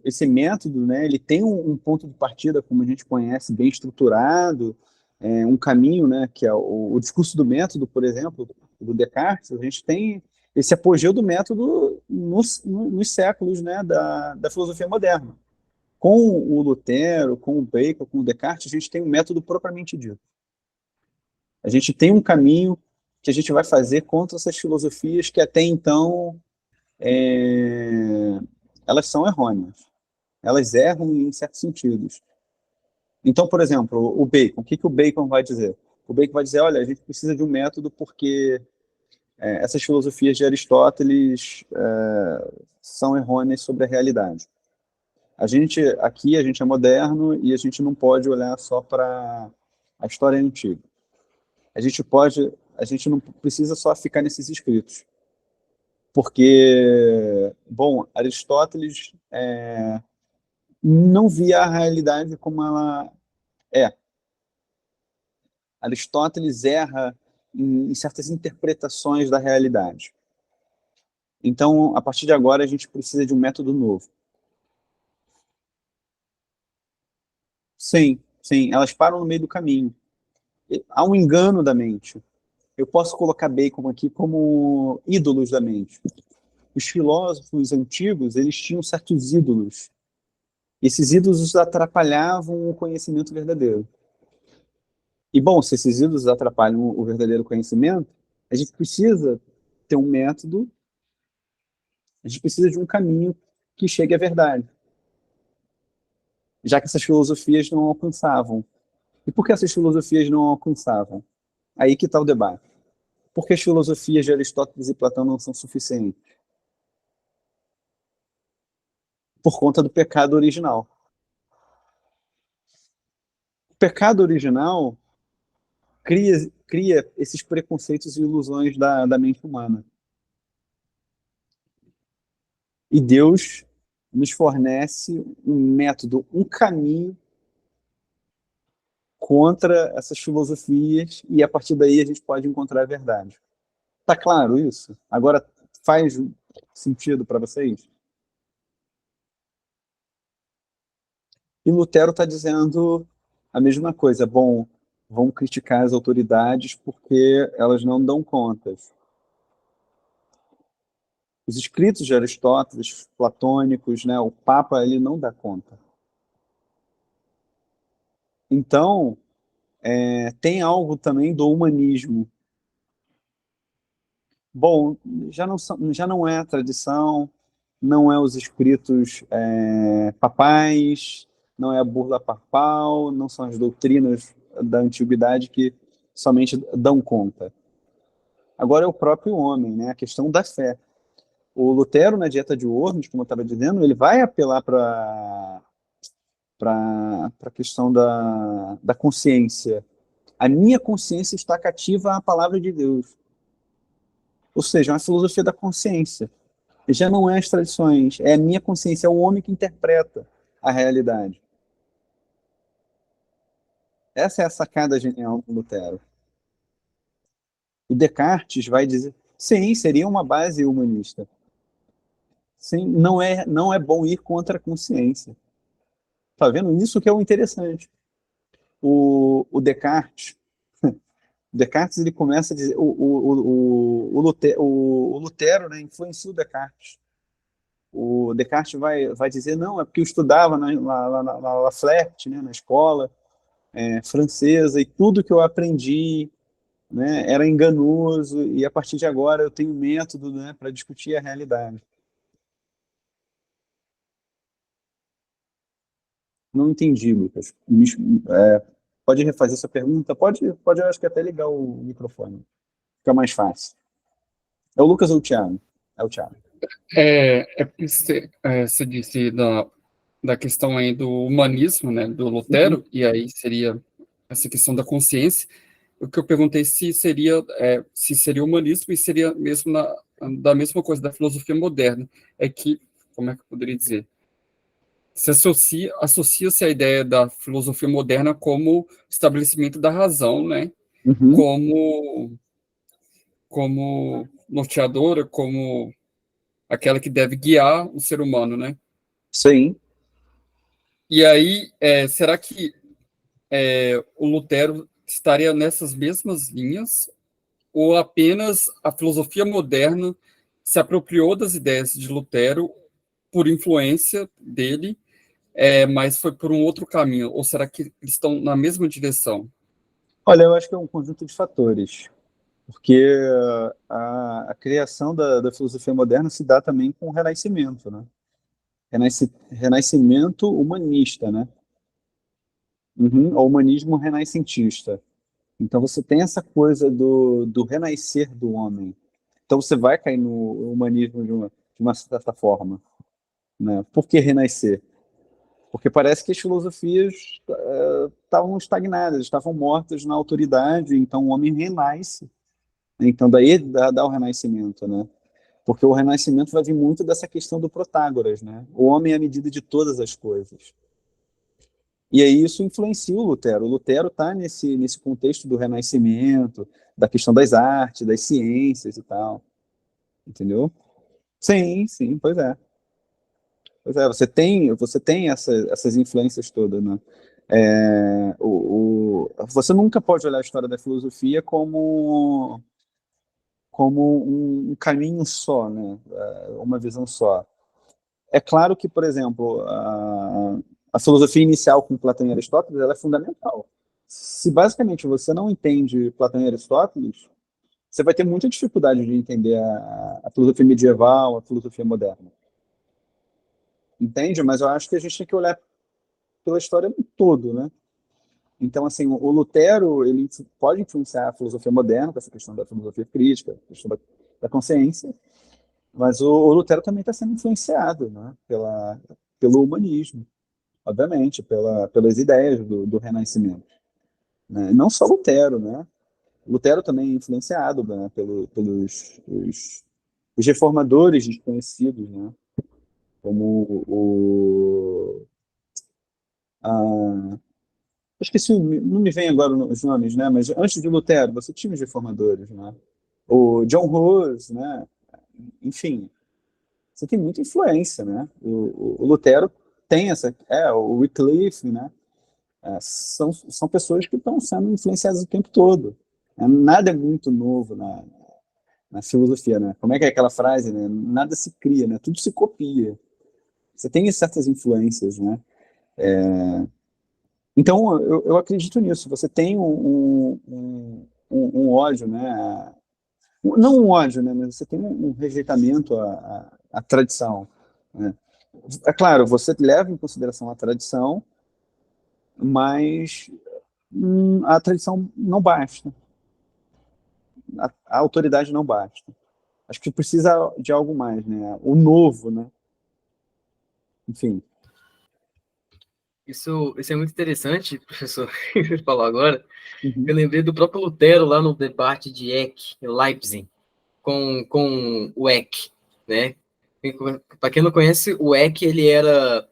esse método, né, ele tem um ponto de partida, como a gente conhece, bem estruturado, um caminho, né, que é o discurso do método, por exemplo, do Descartes. A gente tem esse apogeu do método nos séculos, né, da filosofia moderna. Com o Lutero, com o Bacon, com o Descartes, a gente tem um método propriamente dito. A gente tem um caminho que a gente vai fazer contra essas filosofias que até então elas são errôneas. Elas erram em certos sentidos. Então, por exemplo, o Bacon, o que o Bacon vai dizer? O Bacon vai dizer, olha, a gente precisa de um método porque essas filosofias de Aristóteles são errôneas sobre a realidade. A gente é moderno e a gente não pode olhar só para a história antiga. A gente pode a gente não precisa só ficar nesses escritos. Porque, bom, Aristóteles não via a realidade como ela é. Aristóteles erra em certas interpretações da realidade. Então, a partir de agora, a gente precisa de um método novo. Sim, sim, elas param no meio do caminho. Há um engano da mente. Eu posso colocar Bacon aqui como ídolos da mente. Os filósofos antigos, eles tinham certos ídolos. Esses ídolos os atrapalhavam o conhecimento verdadeiro. E, bom, se esses ídolos atrapalham o verdadeiro conhecimento, a gente precisa ter um método, a gente precisa de um caminho que chegue à verdade, já que essas filosofias não alcançavam. E por que essas filosofias não alcançavam? Aí que está o debate. Por que as filosofias de Aristóteles e Platão não são suficientes? Por conta do pecado original. O pecado original cria esses preconceitos e ilusões da mente humana. E Deus nos fornece um método, um caminho contra essas filosofias, e a partir daí a gente pode encontrar a verdade. Tá claro isso? Agora faz sentido para vocês? E Lutero está dizendo a mesma coisa. Bom, vão criticar as autoridades porque elas não dão contas. Os escritos de Aristóteles, platônicos, né, o Papa, ele não dá conta. Então, tem algo também do humanismo. Bom, já não é a tradição, não é os escritos papais, não é a burla papal, não são as doutrinas da antiguidade que somente dão conta. Agora é o próprio homem, né? A questão da fé. O Lutero, na Dieta de Worms, como eu estava dizendo, ele vai apelar para a questão da consciência. A minha consciência está cativa à palavra de Deus. Ou seja, é uma filosofia da consciência. Já não é as tradições, é a minha consciência, é o homem que interpreta a realidade. Essa é a sacada genial do Lutero. O Descartes vai dizer, sim, seria uma base humanista. Sim, não é bom ir contra a consciência. Tá vendo? Isso que é o interessante. O Descartes, ele começa a dizer, o Lutero, né, influencia o Descartes. O Descartes vai dizer, não, é porque eu estudava na La Flerte, né, na escola francesa, e tudo que eu aprendi, né, era enganoso, e a partir de agora eu tenho método, né, para discutir a realidade. Não entendi, Lucas. Pode refazer essa pergunta? Pode, eu acho que até ligar o microfone. Fica mais fácil. É o Lucas ou o Thiago? É o Thiago.
Porque você disse da questão aí do humanismo, né, do Lutero, e aí seria essa questão da consciência. O que eu perguntei se seria humanismo e seria mesmo da mesma coisa da filosofia moderna. É que, como é que eu poderia dizer? Se associa-se a ideia da filosofia moderna como estabelecimento da razão, né?
Uhum.
Como norteadora, como aquela que deve guiar o ser humano, né?
Sim.
E aí, será que o Lutero estaria nessas mesmas linhas, ou apenas a filosofia moderna se apropriou das ideias de Lutero por influência dele, mas foi por um outro caminho? Ou será que eles estão na mesma direção?
Olha, eu acho que é um conjunto de fatores, porque a criação da filosofia moderna se dá também com o Renascimento, né? Renascimento humanista, né? O humanismo renascentista. Então você tem essa coisa do renascer do homem. Então você vai cair no humanismo de uma certa forma, né? Por que renascer? Porque parece que as filosofias estavam estagnadas, estavam mortas na autoridade, então o homem renasce Então, daí dá o Renascimento, né? Porque o Renascimento vai vir muito dessa questão do Protágoras, né? O homem é a medida de todas as coisas. E aí isso influencia o Lutero. O Lutero está nesse contexto do Renascimento, da questão das artes, das ciências e tal. Entendeu? Sim, sim, pois é. Pois é, você tem essas influências todas, né? Você nunca pode olhar a história da filosofia como um caminho só, né? Uma visão só. É claro que, por exemplo, a filosofia inicial com Platão e Aristóteles, ela é fundamental. Se basicamente você não entende Platão e Aristóteles, você vai ter muita dificuldade de entender a filosofia medieval, a filosofia moderna. Entende? Mas eu acho que a gente tem que olhar pela história no todo, né? Então, assim, o Lutero, ele pode influenciar a filosofia moderna, com essa questão da filosofia crítica, a questão da consciência, mas o Lutero também está sendo influenciado, né, pelo humanismo, obviamente, pelas ideias do Renascimento. Né? Não só Lutero, né? Lutero também é influenciado, né, pelos os reformadores desconhecidos, né? Como eu esqueci, não me vem agora os nomes, né? Mas antes de Lutero, você tinha os reformadores, né? O John Hus, né? Enfim, você tem muita influência, né? O Lutero tem o Wycliffe, né? São pessoas que estão sendo influenciadas o tempo todo. Nada é muito novo na filosofia, né? Como é que é aquela frase, né? Nada se cria, né? Tudo se copia. Você tem certas influências, né? Então, eu acredito nisso. Você tem um ódio, né? Não um ódio, né? Mas você tem um rejeitamento à tradição, né? É claro, você leva em consideração a tradição, mas a tradição não basta. A autoridade não basta. Acho que precisa de algo mais, né? O novo, né? Enfim.
Isso é muito interessante, professor, que você falou agora.
Uhum.
Eu lembrei do próprio Lutero lá no debate de Eck, em Leipzig, com o Eck, né? Para quem não conhece, o Eck, ele era,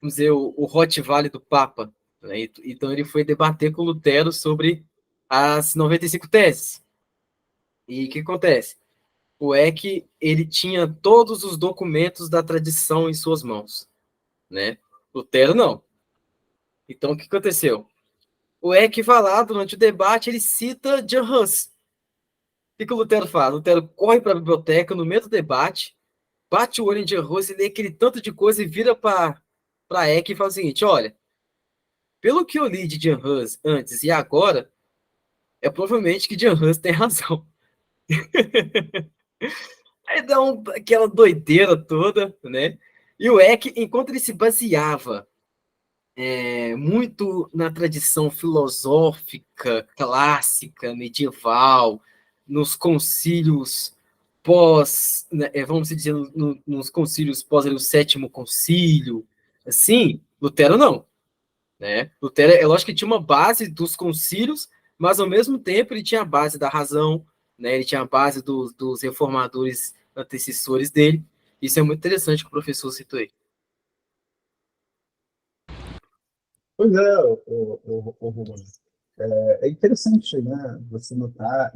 vamos dizer, o Hot Valley do Papa, né? Então ele foi debater com o Lutero sobre as 95 teses. E o que acontece? O Eck, ele tinha todos os documentos da tradição em suas mãos, né? Lutero não. Então o que aconteceu? O Eck vai lá, durante o debate, ele cita Jan Hus. O que o Lutero faz? O Lutero corre para a biblioteca no meio do debate, bate o olho em Jan Hus e lê aquele tanto de coisa e vira para Eck e fala o seguinte: olha, pelo que eu li de Jan Hus antes e agora, é provavelmente que Jan Hus tem razão. Aí dá aquela doideira toda, né? E o Eck, enquanto ele se baseava muito na tradição filosófica, clássica, medieval, nos concílios pós, né, vamos dizer, nos concílios pós o sétimo concílio, assim, Lutero não, né? Lutero, é lógico que tinha uma base dos concílios, mas ao mesmo tempo ele tinha a base da razão, né? Ele tinha a base dos reformadores antecessores dele. Isso é muito interessante que o professor citou aí.
Pois é, o Romano. É interessante, né, você notar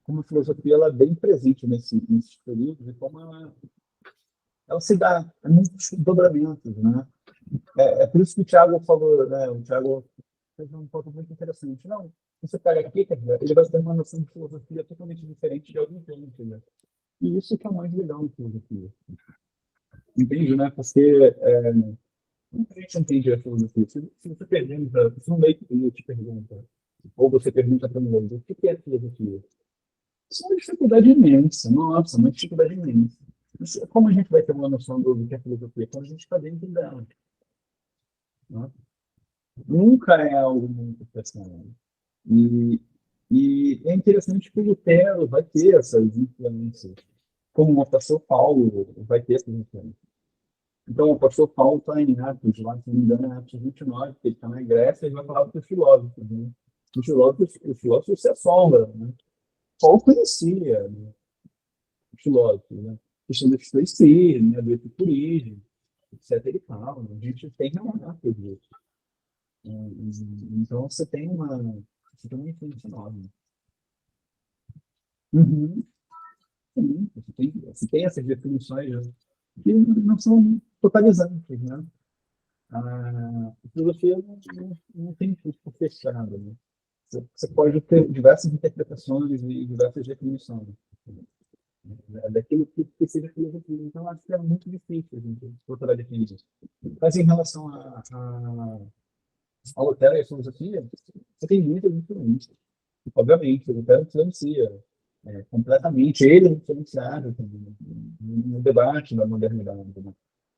como a filosofia ela é bem presente nesses períodos e como ela se dá em muitos dobramentos, né? Por isso que o Thiago falou, né? O Thiago fez um ponto muito interessante. Não, você pega aqui, ele vai ter uma noção de filosofia totalmente diferente de alguém tem, né? E isso que é o mais legal na filosofia. Entende, né? Porque muita gente entende a filosofia. Se você pergunta, se um leigo te pergunta, ou você pergunta para um leigo, o que é filosofia? Isso é uma dificuldade imensa. Nossa, uma dificuldade imensa. Como a gente vai ter uma noção do que é filosofia? Quando a gente está dentro dela. Né? Nunca é algo muito pessoal. E é interessante que o Lutero vai ter essas influências. Como o apóstolo Paulo vai ter essas influências. Então, o apóstolo Paulo está em Atos, lá, se não me engano, é Atos 29, que ele está na Grécia, e vai falar para os filósofos. Né? Os filósofos se assombram, né? Paulo conhecia, né, os filósofos, né? A questão do estoicismo, né, do epicurismo, etc. e tal. A gente tem relato disso. Então você tem uma influência enorme. Uhum. Sim, você tem essas definições, né, que não são totalizantes, né? A filosofia não tem tudo fechado, né? Você pode ter diversas interpretações e diversas definições, né, daquilo que seja filosofia. Então, acho que é muito difícil a gente procurar definir isso. Mas em relação a Lutero e a filosofia, você tem muitas influências. Obviamente, o Lutero influencia completamente. Ele é influenciado também no debate da modernidade. Né?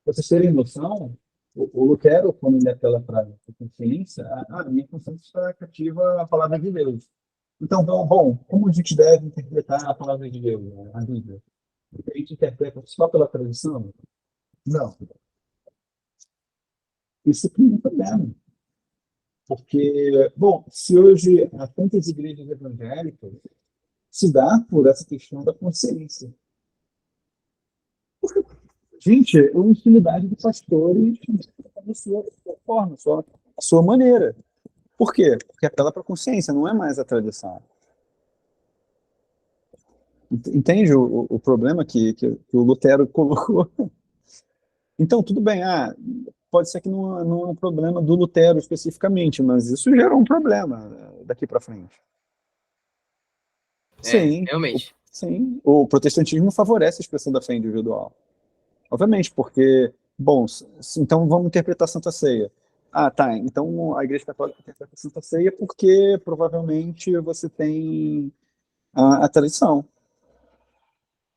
Para vocês terem noção, o Lutero, quando ele apela para a consciência, a minha consciência está cativa à palavra de Deus. Então, bom, como a gente deve interpretar a palavra de Deus, né, a Bíblia? A gente interpreta só pela tradição? Não. Isso que não é problema. Porque, bom, se hoje há tantas igrejas evangélicas, se dá por essa questão da consciência. Gente, é uma infinidade de pastores da sua forma, a sua maneira. Por quê? Porque apela para a consciência, não é mais a tradição. Entende o problema que o Lutero colocou? Então, tudo bem, pode ser que não é um problema do Lutero especificamente, mas isso gerou um problema daqui para frente. Sim,
realmente.
sim. O protestantismo favorece a expressão da fé individual. Obviamente, porque, bom, então vamos interpretar a Santa Ceia. Tá, então a Igreja Católica interpreta a Santa Ceia porque provavelmente você tem a tradição.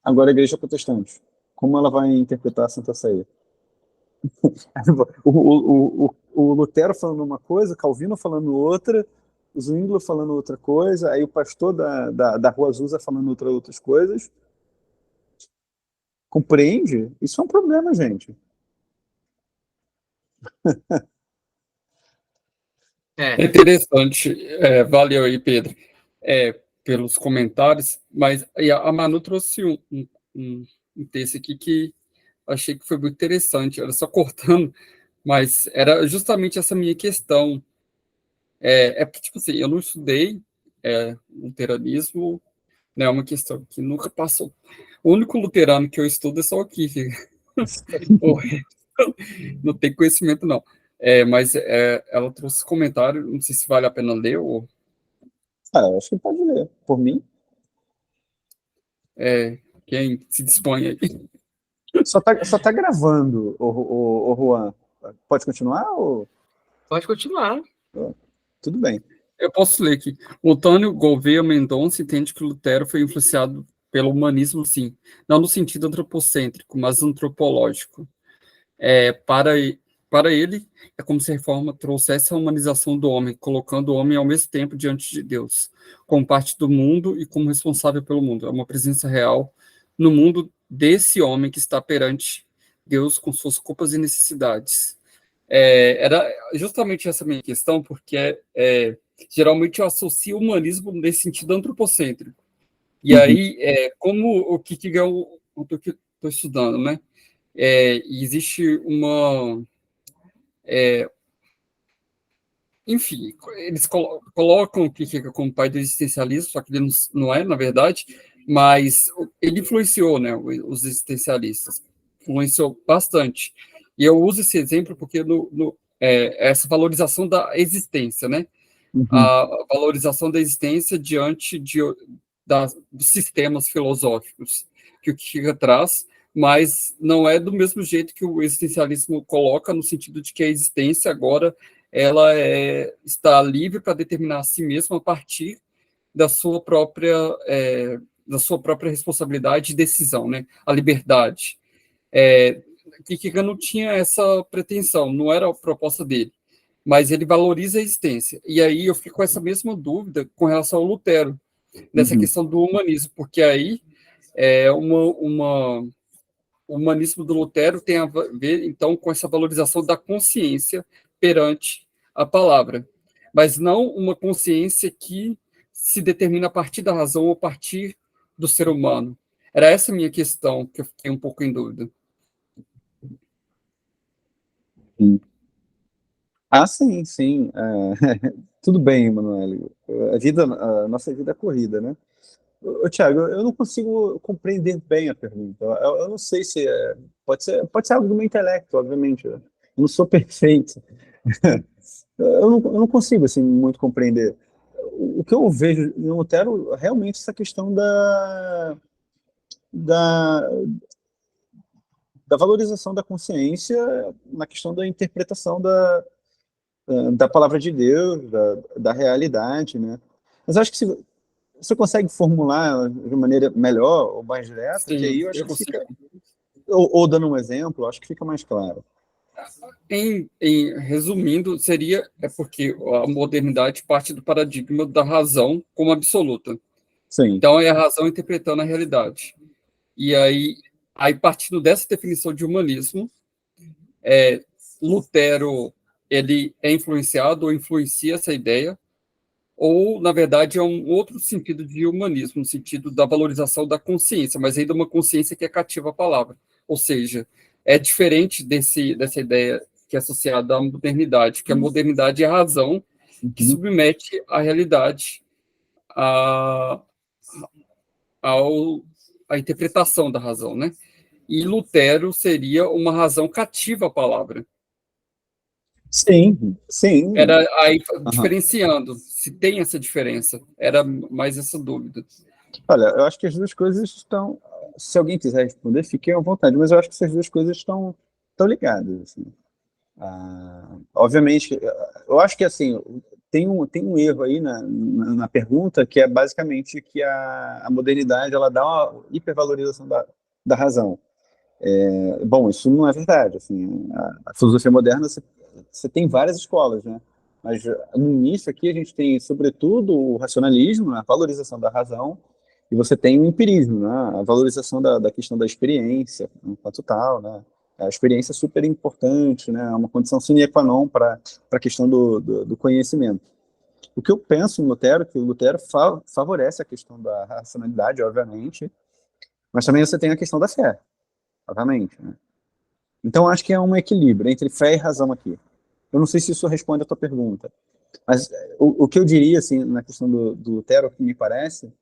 Agora a Igreja Protestante, como ela vai interpretar a Santa Ceia? O Lutero falando uma coisa, Calvino falando outra, o Zwingli falando outra coisa, aí o pastor da Rua Azusa falando outras coisas. Compreende? Isso é um problema, gente.
É interessante, valeu aí, Pedro, pelos comentários, mas a Manu trouxe um texto aqui que achei que foi muito interessante, era só cortando, mas era justamente essa minha questão. Porque, tipo assim, eu não estudei luteranismo, né, é uma questão que nunca passou. O único luterano que eu estudo é só aqui, não tem conhecimento, não. Mas ela trouxe comentário, não sei se vale a pena ler ou...
Eu acho que pode ler. Por mim.
Quem se dispõe aí.
Só tá gravando, o Juan. Pode continuar? Ou...
Pode continuar.
Tudo bem.
Eu posso ler aqui. O Antônio Gouveia Mendonça entende que Lutero foi influenciado pelo humanismo, sim. Não no sentido antropocêntrico, mas antropológico. Para ele, é como se a reforma trouxesse a humanização do homem, colocando o homem ao mesmo tempo diante de Deus, como parte do mundo e como responsável pelo mundo. É uma presença real no mundo desse homem que está perante Deus com suas culpas e necessidades. Era justamente essa minha questão, porque geralmente eu associo o humanismo nesse sentido antropocêntrico. E aí, como o Kierkegaard eu estou estudando, né? Existe uma... enfim, eles colocam o Kierkegaard como pai do existencialismo, só que ele não é, na verdade, mas ele influenciou, né, os existencialistas, influenciou bastante. E eu uso esse exemplo porque essa valorização da existência, né, a valorização da existência diante dos sistemas filosóficos que o Kierkegaard traz, mas não é do mesmo jeito que o existencialismo coloca, no sentido de que a existência agora ela está livre para determinar a si mesma a partir da sua própria responsabilidade e decisão, né? A liberdade. Kierkegaard não tinha essa pretensão, não era a proposta dele, mas ele valoriza a existência. E aí eu fico com essa mesma dúvida com relação ao Lutero, nessa questão do humanismo, porque aí o humanismo do Lutero tem a ver, então, com essa valorização da consciência perante a palavra, mas não uma consciência que se determina a partir da razão ou a partir do ser humano? Era essa a minha questão, que eu fiquei um pouco em dúvida.
Sim, sim. Tudo bem, Manoel. A nossa vida é corrida, né? Tiago, eu não consigo compreender bem a pergunta. Eu não sei se pode ser algo do meu intelecto, obviamente. Eu não sou perfeito. Eu não consigo assim muito compreender. O que eu vejo no Lutero realmente essa questão da, da valorização da consciência na questão da interpretação da palavra de Deus, da realidade, né? Mas eu acho que se você consegue formular de maneira melhor ou mais direta, que aí
Sim,
eu acho
eu
que
consigo.
fica, ou dando um exemplo, eu acho que fica mais claro.
Resumindo, é porque a modernidade parte do paradigma da razão como absoluta.
Sim.
Então, é a razão interpretando a realidade. E aí partindo dessa definição de humanismo, Lutero ele é influenciado ou influencia essa ideia, ou, na verdade, é um outro sentido de humanismo, no sentido da valorização da consciência, mas ainda uma consciência que é cativa à palavra. Ou seja, é diferente dessa ideia que é associada à modernidade, que a modernidade é a razão que submete a realidade à, à interpretação da razão, né? E Lutero seria uma razão cativa à palavra.
Sim, sim.
Era aí
Aham.
diferenciando, se tem essa diferença, era mais essa dúvida.
Olha, eu acho que as duas coisas estão. Se alguém quiser responder, fiquem à vontade, mas eu acho que essas duas coisas estão ligadas. Assim. Obviamente, eu acho que assim tem um erro aí na pergunta, que é basicamente que a modernidade ela dá uma hipervalorização da razão. Bom, isso não é verdade. Assim, a filosofia moderna, você tem várias escolas, né? Mas no início aqui a gente tem, sobretudo, o racionalismo, né? A valorização da razão, e você tem o empirismo, né? A valorização da questão da experiência, enquanto tal, né? A experiência é super importante, né? É uma condição sine qua non para a questão do conhecimento. O que eu penso no Lutero, que o Lutero favorece a questão da racionalidade, obviamente, mas também você tem a questão da fé, obviamente, né? Então, acho que é um equilíbrio entre fé e razão aqui. Eu não sei se isso responde a tua pergunta, mas o que eu diria, assim, na questão do Lutero, que me parece,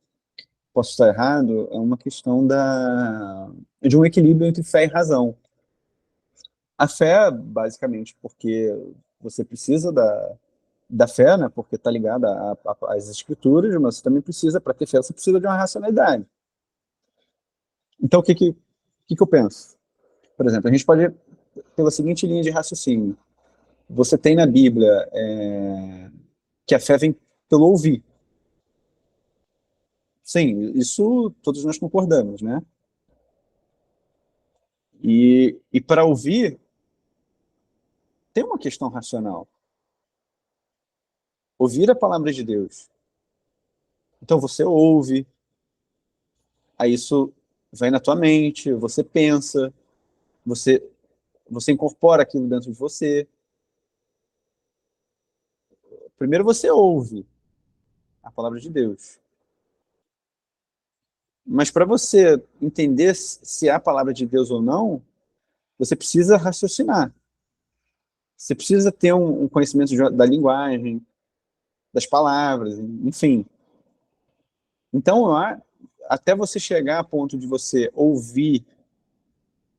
posso estar errado, é uma questão de um equilíbrio entre fé e razão. A fé, basicamente, porque você precisa da fé, né, porque está ligada às escrituras, mas você também precisa, para ter fé, você precisa de uma racionalidade. Então, o que eu penso? Por exemplo, a gente pode, pela seguinte linha de raciocínio, você tem na Bíblia que a fé vem pelo ouvir. Sim, isso todos nós concordamos, né? E para ouvir, tem uma questão racional. Ouvir a palavra de Deus. Então você ouve, aí isso vem na tua mente, você pensa, você, você incorpora aquilo dentro de você. Primeiro você ouve a palavra de Deus. Mas para você entender se é a palavra de Deus ou não, você precisa raciocinar. Você precisa ter um conhecimento da linguagem, das palavras, enfim. Então, até você chegar a ponto de você ouvir,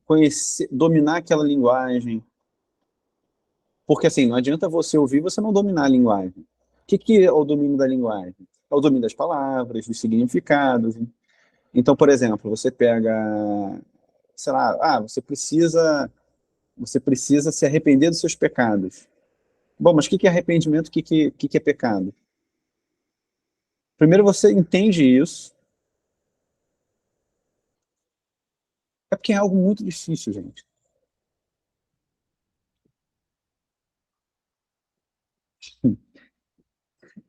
conhecer, dominar aquela linguagem, porque assim, não adianta você ouvir e você não dominar a linguagem. O que é o domínio da linguagem? É o domínio das palavras, dos significados. Então, por exemplo, você pega, sei lá, você precisa se arrepender dos seus pecados. Bom, mas o que é arrependimento? O que é pecado? Primeiro você entende isso. É porque é algo muito difícil, gente.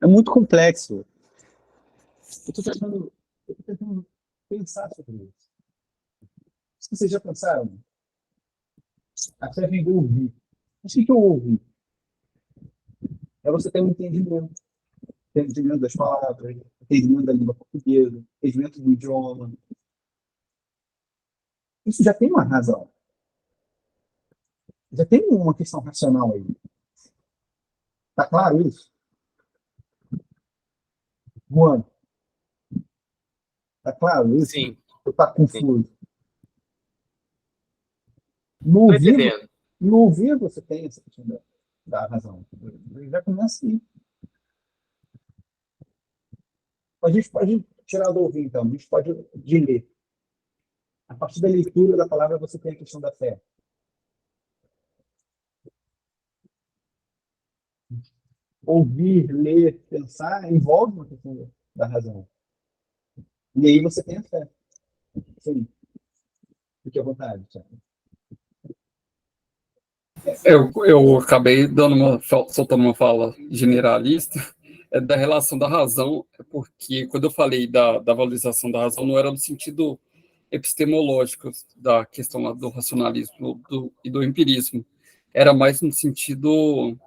É muito complexo. Eu tô tentando pensar sobre isso. Vocês já pensaram? A fé vem do ouvir. Mas o que eu ouvi? É você ter um entendimento das palavras, entendimento da língua portuguesa, entendimento do idioma. Isso já tem uma razão. Já tem uma questão racional aí. Tá claro isso? Juan, tá claro isso?
Sim,
Ou tá confuso? No
tô
ouvido,
entendendo.
no ouvido você tem essa questão da razão. Já começa aí. A gente pode tirar do ouvido, então. A gente pode de ler. A partir da leitura da palavra você tem a questão da fé. Ouvir, ler, pensar envolve uma questão da razão. E aí você tem a fé. Sim. Fique à vontade, Thiago.
Eu acabei soltando uma fala generalista da relação da razão, porque quando eu falei da valorização da razão, não era no sentido epistemológico da questão lá do racionalismo e do empirismo, era mais no sentido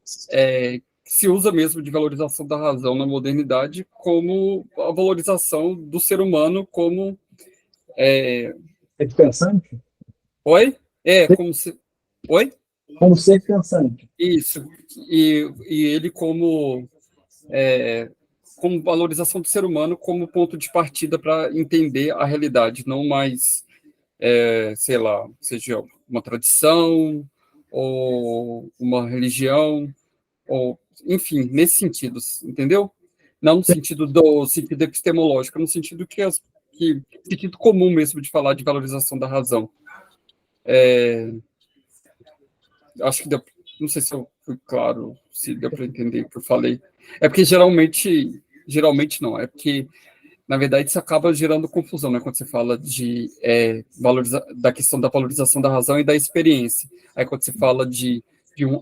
que se usa mesmo de valorização da razão na modernidade como a valorização do ser humano como...
É pensante?
Oi? Como se... Oi?
Como ser pensante.
Isso. E ele como valorização do ser humano como ponto de partida para entender a realidade, não mais, sei lá, seja uma tradição ou uma religião, ou, enfim, nesse sentido, entendeu? Não no sentido epistemológico, no sentido sentido comum mesmo de falar de valorização da razão. Acho que não sei se eu fui claro, se deu para entender o que eu falei. É porque geralmente não, é porque, na verdade, isso acaba gerando confusão, né? Quando você fala da questão da valorização da razão e da experiência. Aí quando você fala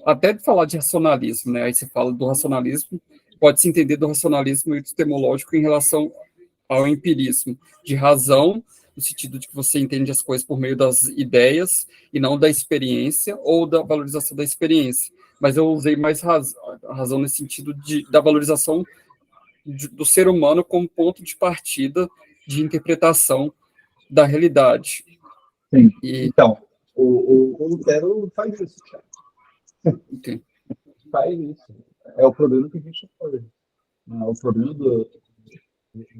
até de falar de racionalismo, né? Aí você fala do racionalismo, pode-se entender do racionalismo epistemológico em relação ao empirismo, de razão, no sentido de que você entende as coisas por meio das ideias e não da experiência ou da valorização da experiência. Mas eu usei mais razão nesse sentido da valorização do ser humano como ponto de partida de interpretação da realidade.
Sim. Então, o Lutero faz isso, Thiago.
Okay.
Faz isso. É o problema que a gente foi. O problema do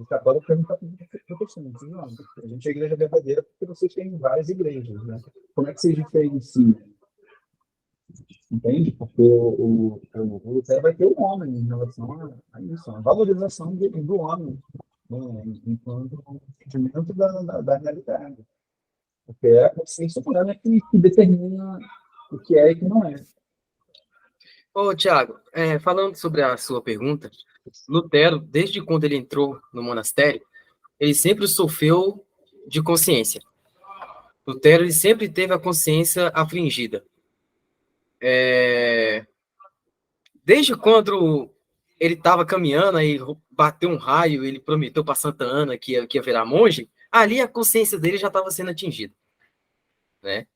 católico é que a gente está protestante. Não, a gente é a igreja verdadeira porque vocês têm várias igrejas, né? Como é que vocês diferenciam? Entende? Porque o Lutero vai ter o homem em relação a isso, a valorização do homem, né? Enquanto entendimento da realidade. Porque é a consciência humana que determina o que é e o que não é.
Ô, Thiago, falando sobre a sua pergunta, Lutero, desde quando ele entrou no monastério, ele sempre sofreu de consciência. Lutero, ele sempre teve a consciência afligida. Desde quando ele estava caminhando, aí bateu um raio, ele prometeu para Santa Ana que ia virar monge, ali a consciência dele já estava sendo atingida. Né?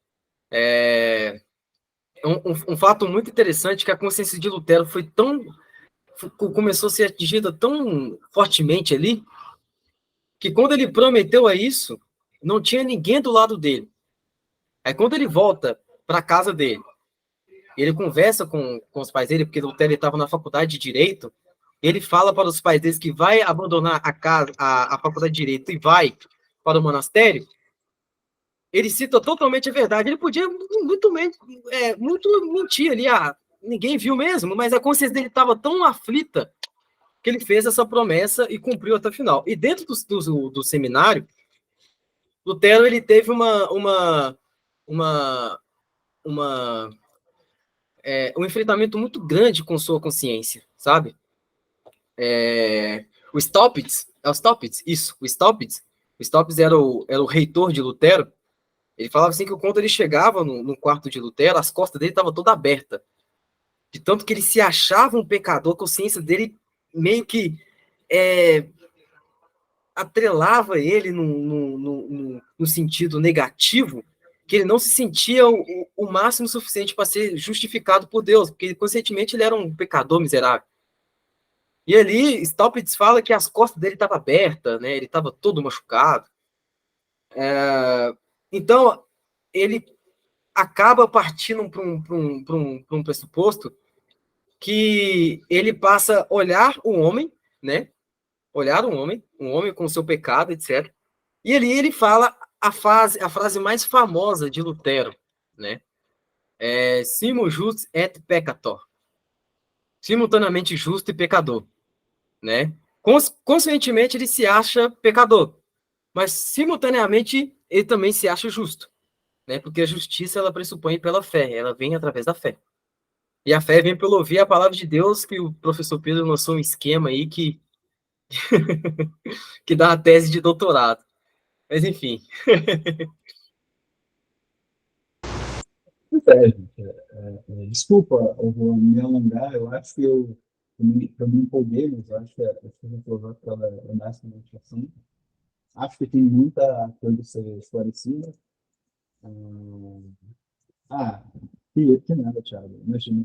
Um fato muito interessante é que a consciência de Lutero começou a ser atingida tão fortemente ali, que quando ele prometeu a isso, não tinha ninguém do lado dele. Aí quando ele volta para a casa dele, ele conversa com os pais dele, porque Lutero estava na faculdade de Direito, ele fala para os pais dele que vai abandonar a faculdade de Direito e vai para o monastério. Ele cita totalmente a verdade. Ele podia muito mentir ali. Ninguém viu mesmo, mas a consciência dele estava tão aflita que ele fez essa promessa e cumpriu até o final. E dentro do seminário, Lutero ele teve um enfrentamento muito grande com sua consciência, sabe? O Staupitz era o reitor de Lutero. Ele falava assim que quando ele chegava no quarto de Lutero, as costas dele estavam toda aberta, de tanto que ele se achava um pecador, a consciência dele meio que atrelava ele no sentido negativo, que ele não se sentia o máximo suficiente para ser justificado por Deus, porque conscientemente ele era um pecador miserável. E ali, Staupitz fala que as costas dele estavam abertas, né? Ele estava todo machucado. Então, ele acaba partindo para um pressuposto que ele passa a olhar o homem, né? Olhar um homem com seu pecado, etc. E ali ele fala a frase mais famosa de Lutero, né? Simul jus et peccator. Simultaneamente justo e pecador, né? Conscientemente ele se acha pecador, mas simultaneamente ele também se acha justo, né? Porque a justiça ela pressupõe pela fé, ela vem através da fé. E a fé vem pelo ouvir a palavra de Deus, que o professor Pedro lançou um esquema aí que que dá a tese de doutorado. Mas enfim.
É, gente, desculpa, eu vou me alongar, eu acho que eu me empolguei, mas eu acho que a discussão filosófica ela é basicamente assim. Acho que tem muita coisa a ser esclarecida. Ah, que nada, Thiago, imagina.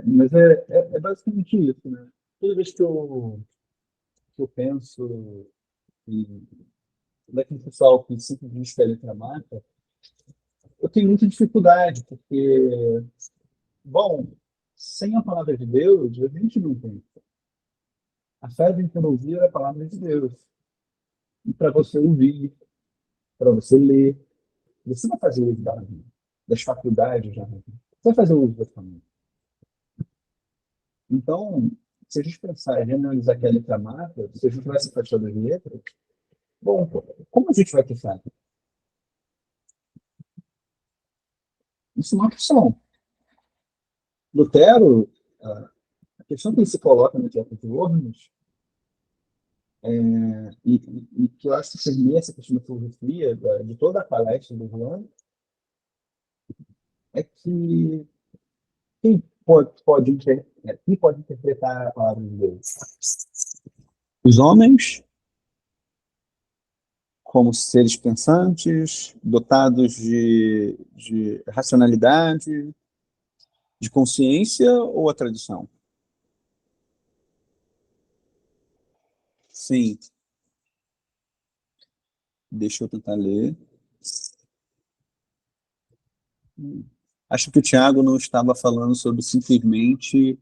Mas é basicamente isso, né? Toda vez que eu penso em, daquele pessoal que simplesmente espelha a mata, eu tenho muita dificuldade, porque, bom, sem a palavra de Deus, a gente não tem. A fé vem por ouvir a palavra de Deus. E para você ouvir, para você ler, você vai fazer uso das faculdades, já. Você vai fazer uso da família. Então, se a gente pensar em analisar aquela letra mata, se a gente vai se afastar das letras, bom, como a gente vai ter fé? Isso é uma opção. Lutero, a questão que ele se coloca no Teatro de Worms, e que eu acho que permeia essa questão da filosofia, de toda a palestra do Juan, é que quem pode interpretar a palavra de Deus? Os homens, como seres pensantes, dotados de racionalidade, de consciência, ou a tradição? Sim. Deixa eu tentar ler. Acho que o Tiago não estava falando sobre simplesmente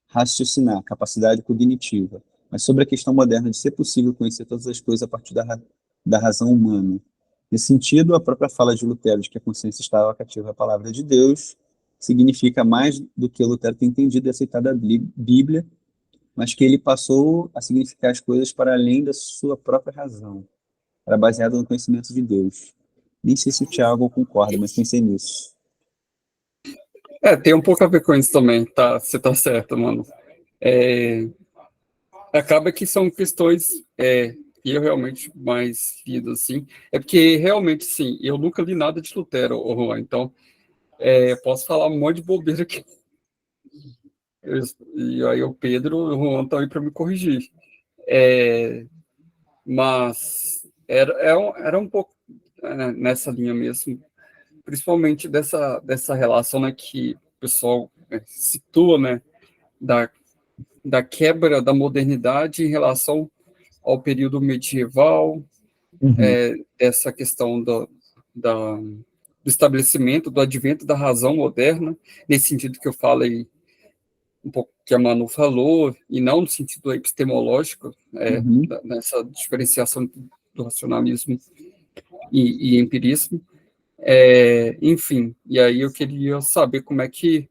raciocinar, capacidade cognitiva, mas sobre a questão moderna de ser possível conhecer todas as coisas a partir da razão humana. Nesse sentido, a própria fala de Lutero de que a consciência estava cativa à palavra de Deus significa mais do que Lutero ter entendido e aceitado a Bíblia, mas que ele passou a significar as coisas para além da sua própria razão. Era baseado no conhecimento de Deus. Nem sei se o Tiago concorda, mas pensei nisso.
Tem um pouco a ver com isso também, tá? Você tá certo, mano. Acaba que são questões que eu realmente mais lido, assim. É porque, realmente, sim, eu nunca li nada de Lutero, ô Juan, então posso falar um monte de bobeira aqui. E aí o Pedro e o Juan estão aí para me corrigir. Mas era um pouco nessa linha mesmo, principalmente dessa relação, né, que o pessoal situa, né, da quebra da modernidade em relação ao período medieval, essa questão do estabelecimento, do advento da razão moderna, nesse sentido que eu falei um pouco que a Manu falou, e não no sentido epistemológico, nessa diferenciação do racionalismo e empirismo. Enfim, e aí eu queria saber como é que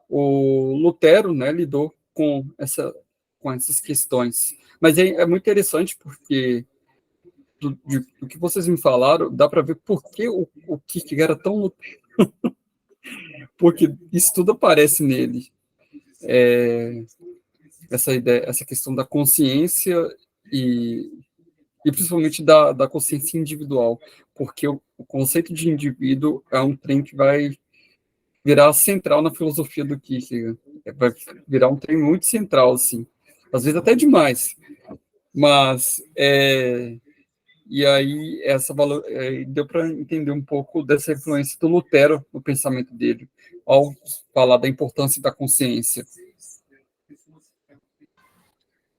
o Lutero, né, lidou com essas questões. Mas é muito interessante porque do que vocês me falaram, dá para ver por que o Kierkegaard era tão Lutero. Porque isso tudo aparece nele. Essa ideia, essa questão da consciência e principalmente da consciência individual, porque o conceito de indivíduo é um trem que vai virar central na filosofia do Kierkegaard. Vai virar um trem muito central, assim. Às vezes até demais. Mas, e aí, deu para entender um pouco dessa influência do Lutero no pensamento dele, ao falar da importância da consciência.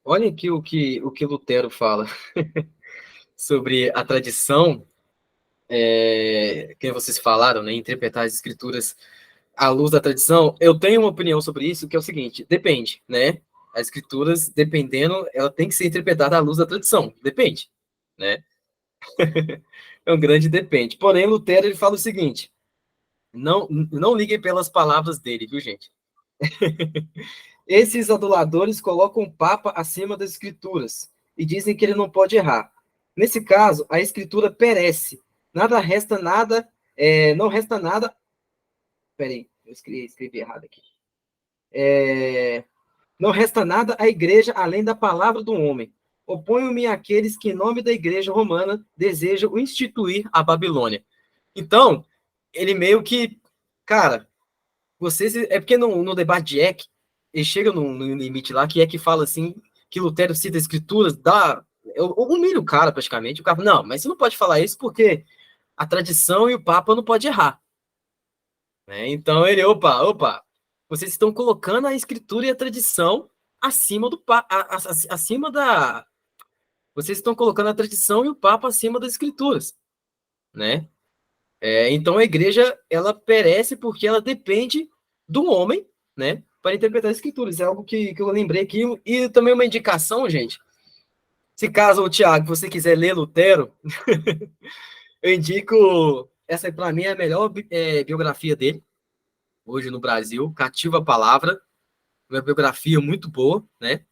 olha aqui o que Lutero fala sobre a tradição, que vocês falaram, né? Interpretar as escrituras à luz da tradição. Eu tenho uma opinião sobre isso, que é o seguinte: depende, né? As escrituras, dependendo, ela tem que ser interpretada à luz da tradição. Depende, né? É um grande depende. Porém, Lutero, ele fala o seguinte: não liguem pelas palavras dele, viu, gente? Esses aduladores colocam o Papa acima das escrituras e dizem que ele não pode errar. Nesse caso, a escritura perece. Nada resta nada, não resta nada. Peraí, eu escrevi errado aqui. Não resta nada à igreja além da palavra do homem. Oponho-me àqueles que, em nome da igreja romana, desejam instituir a Babilônia. Então, ele meio que, cara, vocês. É porque no debate de Eck, ele chega no limite lá, que Eck fala assim, que Lutero cita as escrituras, eu humilho o cara praticamente. O cara fala, não, mas você não pode falar isso porque a tradição e o Papa não pode errar. Né? Então ele, opa, vocês estão colocando a escritura e a tradição acima do Papa, acima da. Vocês estão colocando a tradição e o Papa acima das escrituras, né? Então a igreja, ela perece porque ela depende do homem, né, para interpretar as escrituras. É algo que eu lembrei aqui. E também uma indicação, gente. Se caso, o Tiago, você quiser ler Lutero, eu indico, essa para mim é a melhor biografia dele, hoje no Brasil, Cativa a Palavra, uma biografia muito boa, né?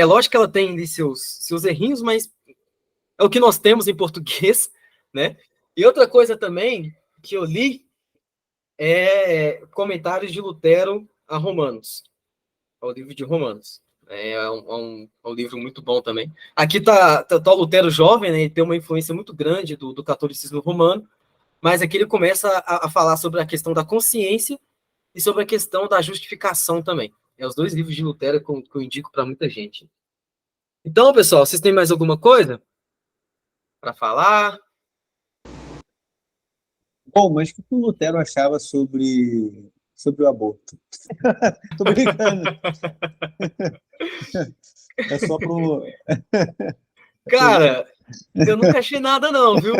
Lógico que ela tem ali seus errinhos, mas é o que nós temos em português, né? E outra coisa também que eu li comentários de Lutero a Romanos, ao livro de Romanos. É um livro muito bom também. Aqui tá o Lutero jovem, né? Ele tem uma influência muito grande do catolicismo romano, mas aqui ele começa a falar sobre a questão da consciência e sobre a questão da justificação também. Os dois livros de Lutero que eu indico para muita gente. Então, pessoal, vocês têm mais alguma coisa para falar?
Bom, mas o que o Lutero achava sobre o aborto? Tô brincando. É só pro.
Cara, eu nunca achei nada não, viu?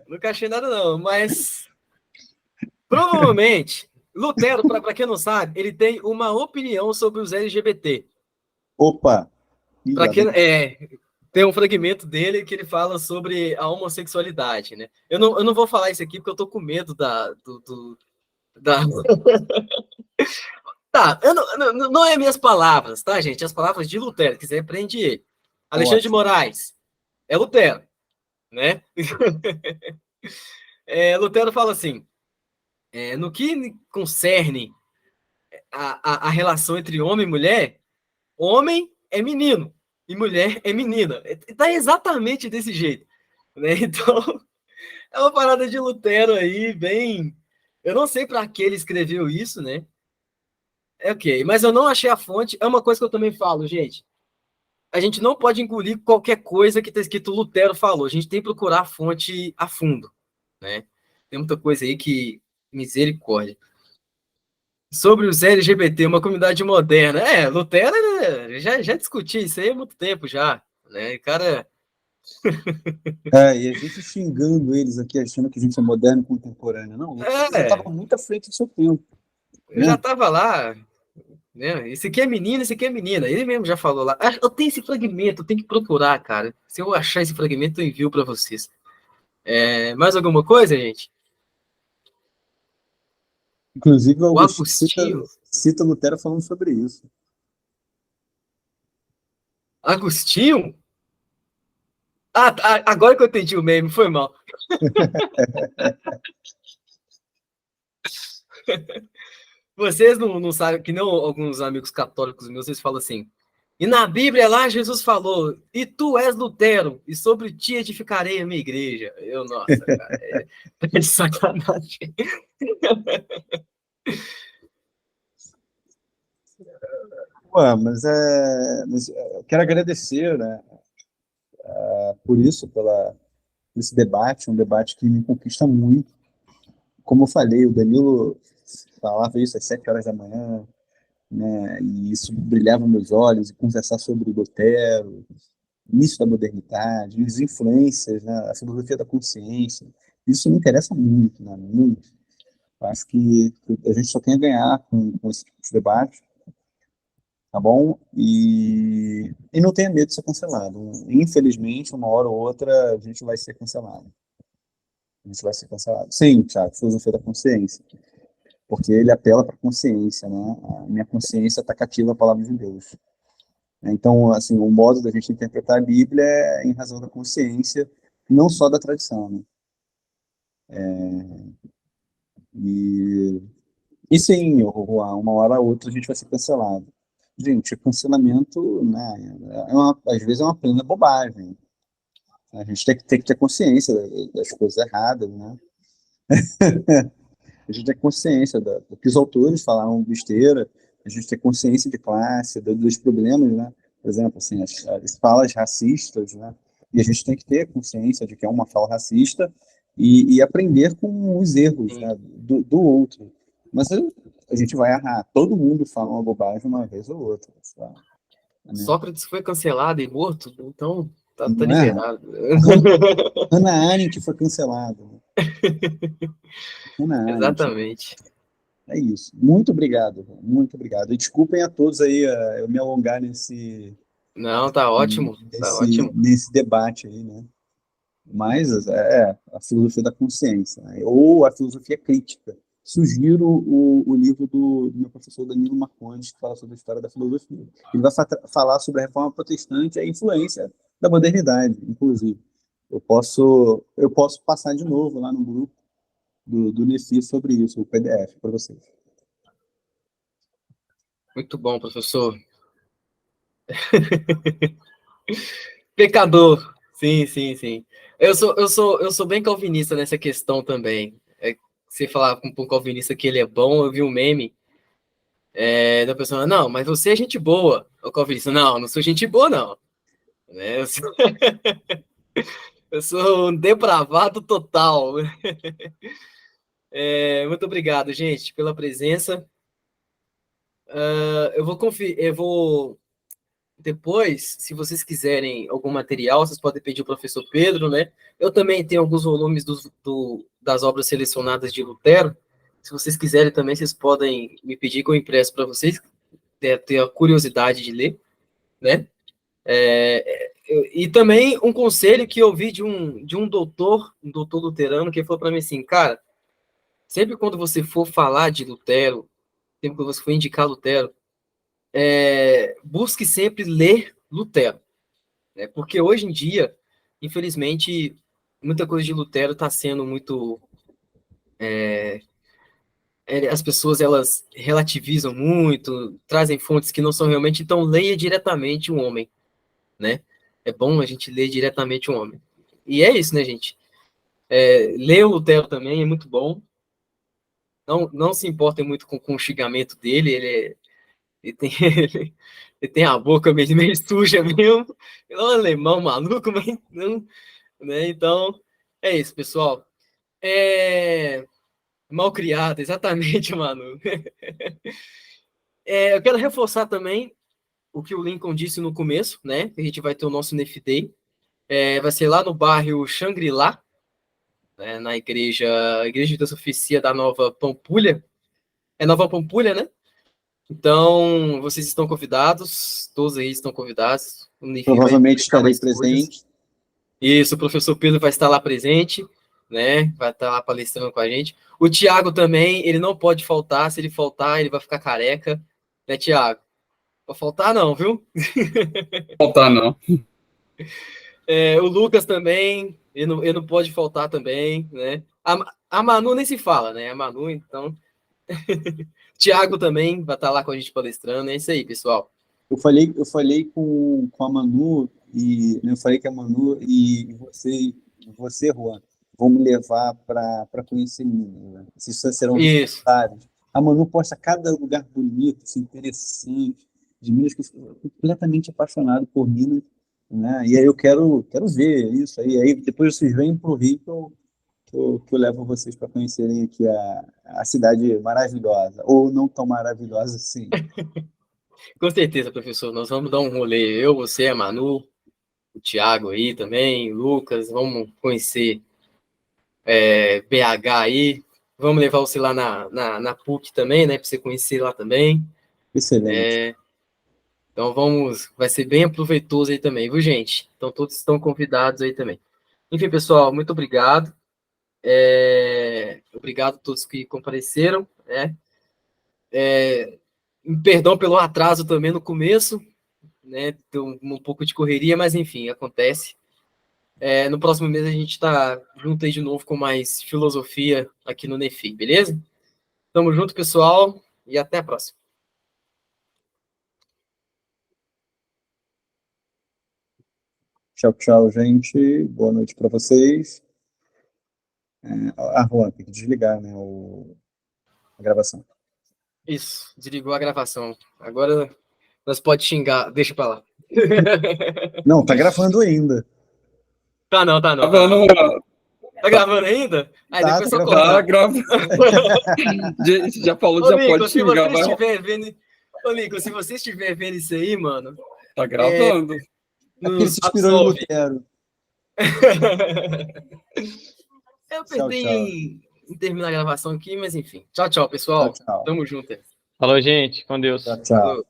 Nunca achei nada não, mas provavelmente Lutero, para quem não sabe, ele tem uma opinião sobre os LGBT.
Opa!
Para quem tem um fragmento dele que ele fala sobre a homossexualidade, né? Eu não vou falar isso aqui porque eu tô com medo da Tá, não é minhas palavras, tá, gente? As palavras de Lutero, quiser aprende ele. Alexandre de Moraes é Lutero, né? Lutero fala assim, no que concerne a relação entre homem e mulher, homem é menino e mulher é menina. Tá exatamente desse jeito, né? Então, é uma parada de Lutero aí, bem... Eu não sei para que ele escreveu isso, né? Ok, mas eu não achei a fonte. É uma coisa que eu também falo, gente. A gente não pode engolir qualquer coisa que está escrito Lutero falou. A gente tem que procurar a fonte a fundo, né? Tem muita coisa aí que... Misericórdia. Sobre os LGBT, uma comunidade moderna. Lutero, né, já discuti isso aí há muito tempo já, né? Cara...
E a gente xingando eles aqui, achando que a gente é moderno e contemporâneo. Não, já estava muito à frente do seu tempo.
Eu já estava lá, né? Esse aqui é menino, esse aqui é menina. Ele mesmo já falou lá. Eu tenho esse fragmento, eu tenho que procurar, cara. Se eu achar esse fragmento, eu envio para vocês. Mais alguma coisa, gente?
Inclusive, o
Agostinho.
cita Lutero falando sobre isso.
Agostinho? Agora que eu entendi o meme, foi mal. Vocês não sabem, que não alguns amigos católicos meus, vocês falam assim, e na Bíblia lá Jesus falou, e tu és Lutero, e sobre ti edificarei a minha igreja. Nossa, cara, tá de sacanagem.
Mas eu quero agradecer, né, por isso, por esse debate, um debate que me conquista muito. Como eu falei, o Danilo falava isso às 7 horas da manhã, né? E isso brilhava meus olhos, e conversar sobre Lutero, início da modernidade, as influências, né? A filosofia da consciência. Isso me interessa muito, né? Muito. Eu acho que a gente só tem a ganhar com esse tipo de debate, tá bom? E não tenha medo de ser cancelado. Infelizmente, uma hora ou outra, a gente vai ser cancelado. A gente vai ser cancelado. Sim, Thiago, filosofia da consciência. Porque ele apela para a consciência, né? A minha consciência está cativa à palavra de Deus. Então, assim, o modo da gente interpretar a Bíblia é em razão da consciência, não só da tradição, né? E, e sim, Juan, uma hora ou outra a gente vai ser cancelado. Gente, cancelamento, né, às vezes é uma plena bobagem. A gente tem que ter consciência das coisas erradas, né? A gente tem consciência do que os autores falaram besteira, a gente tem consciência de classe, dos problemas, né? Por exemplo, assim, as falas racistas, né? E a gente tem que ter consciência de que é uma fala racista e aprender com os erros,
Sim.
né, do outro. Mas a gente vai errar. Todo mundo fala uma bobagem uma vez ou outra, sabe? Né?
Sócrates foi cancelado e morto, então tá
Não é?
liberado.
Hannah Arendt foi cancelada. Né? Hannah Arendt.
Exatamente.
É isso. Muito obrigado. Muito obrigado. E desculpem a todos aí eu me alongar
Não, tá ótimo, tá ótimo.
nesse debate aí, né? Mas a filosofia da consciência, né? Ou a filosofia crítica. Sugiro o livro do meu professor Danilo Marcondes, que fala sobre a história da filosofia. Ele vai falar sobre a reforma protestante e a influência da modernidade, inclusive. Eu posso passar de novo lá no grupo do NEFI sobre isso, o PDF, para vocês.
Muito bom, professor. Pecador. Sim, sim, sim. Eu sou bem calvinista nessa questão também. Se falar com um calvinista que ele é bom, eu vi um meme da pessoa, não, mas você é gente boa. O calvinista, não, não sou gente boa, não. Né? Eu sou um depravado total. Muito obrigado, gente, pela presença. Eu vou depois, se vocês quiserem algum material, vocês podem pedir ao professor Pedro, né? Eu também tenho alguns volumes das obras selecionadas de Lutero. Se vocês quiserem também, vocês podem me pedir que eu impresso para vocês, ter a curiosidade de ler, né? E também um conselho que eu ouvi de um doutor luterano, que falou para mim assim, cara, sempre quando você for falar de Lutero, sempre quando você for indicar Lutero, busque sempre ler Lutero, né? Porque hoje em dia, infelizmente, muita coisa de Lutero está sendo muito... as pessoas, elas relativizam muito, trazem fontes que não são realmente, então leia diretamente um homem, né? É bom a gente ler diretamente um homem. E é isso, né, gente? Ler o Lutero também é muito bom. Não se importem muito com o xingamento dele, ele tem, ele tem a boca meio suja mesmo. Ele é um alemão maluco, mas não, né? Então, é isso, pessoal. Mal criado, exatamente, Manu. Eu quero reforçar também o que o Lincoln disse no começo, né? A gente vai ter o nosso NEF Day. Vai ser lá no bairro Xangri-Lá, né? Na Igreja de Deus Oficia da Nova Pampulha. É Nova Pampulha, né? Então, vocês estão convidados, todos aí estão convidados. O NEF vai
Provavelmente
explicar
estarei
mais coisas.
presente.
Isso, o professor Pedro vai estar lá presente, né? Vai estar lá palestrando com a gente. O Tiago também, ele não pode faltar. Se ele faltar, ele vai ficar careca. Né, Tiago? Não faltar não, viu?
Faltar, não.
O Lucas também, ele não pode faltar também, né? A Manu nem se fala, né? A Manu, então... Tiago também vai estar lá com a gente palestrando. É isso aí, pessoal.
Eu falei com a Manu, e eu falei que a Manu e você, Juan, vão me levar para conhecer Minas. Né? Vocês serão
Isso.
voluntários. A Manu posta cada lugar bonito, assim, interessante, de Minas, que eu sou completamente apaixonado por Minas. Né? E aí eu quero ver isso aí. Aí depois vocês vêm para o Rio, que eu levo vocês para conhecerem aqui a cidade maravilhosa, ou não tão maravilhosa assim.
Com certeza, professor. Nós vamos dar um rolê. Eu, você, a Manu, o Thiago aí também, o Lucas. Vamos conhecer BH aí. Vamos levar você lá na PUC também, né? Para você conhecer lá também.
Excelente.
Então vai ser bem aproveitoso aí também, viu, gente? Então todos estão convidados aí também. Enfim, pessoal, muito obrigado. Obrigado a todos que compareceram, né? Perdão pelo atraso também no começo, né? Deu um pouco de correria, mas enfim, acontece. No próximo mês a gente está junto aí de novo com mais filosofia aqui no Nefi, beleza? Tamo junto, pessoal, e até a próxima.
Tchau, tchau, gente. Boa noite para vocês. Juan, tem que desligar, né, a gravação.
Isso, desligou a gravação. Agora nós pode xingar, deixa pra lá.
Não, tá gravando ainda.
Tá não. Tá gravando ainda? Aí
Tá,
depois
tá
só
gravando.
Tá
corta.
gravando. Gente, já falou,
Ô,
já
Nico,
pode
se
xingar.
você estiver vendo... Ô, Nico, se você estiver vendo isso aí, mano...
Tá gravando.
É porque ele se inspirou em
Absolve.
Lutero.
Eu
Tchau,
perdi
tchau.
em terminar a gravação aqui, mas enfim. Tchau, pessoal.
Tchau, tchau.
Tamo junto.
Falou, gente. Com Deus.
Tchau, tchau.
Falou.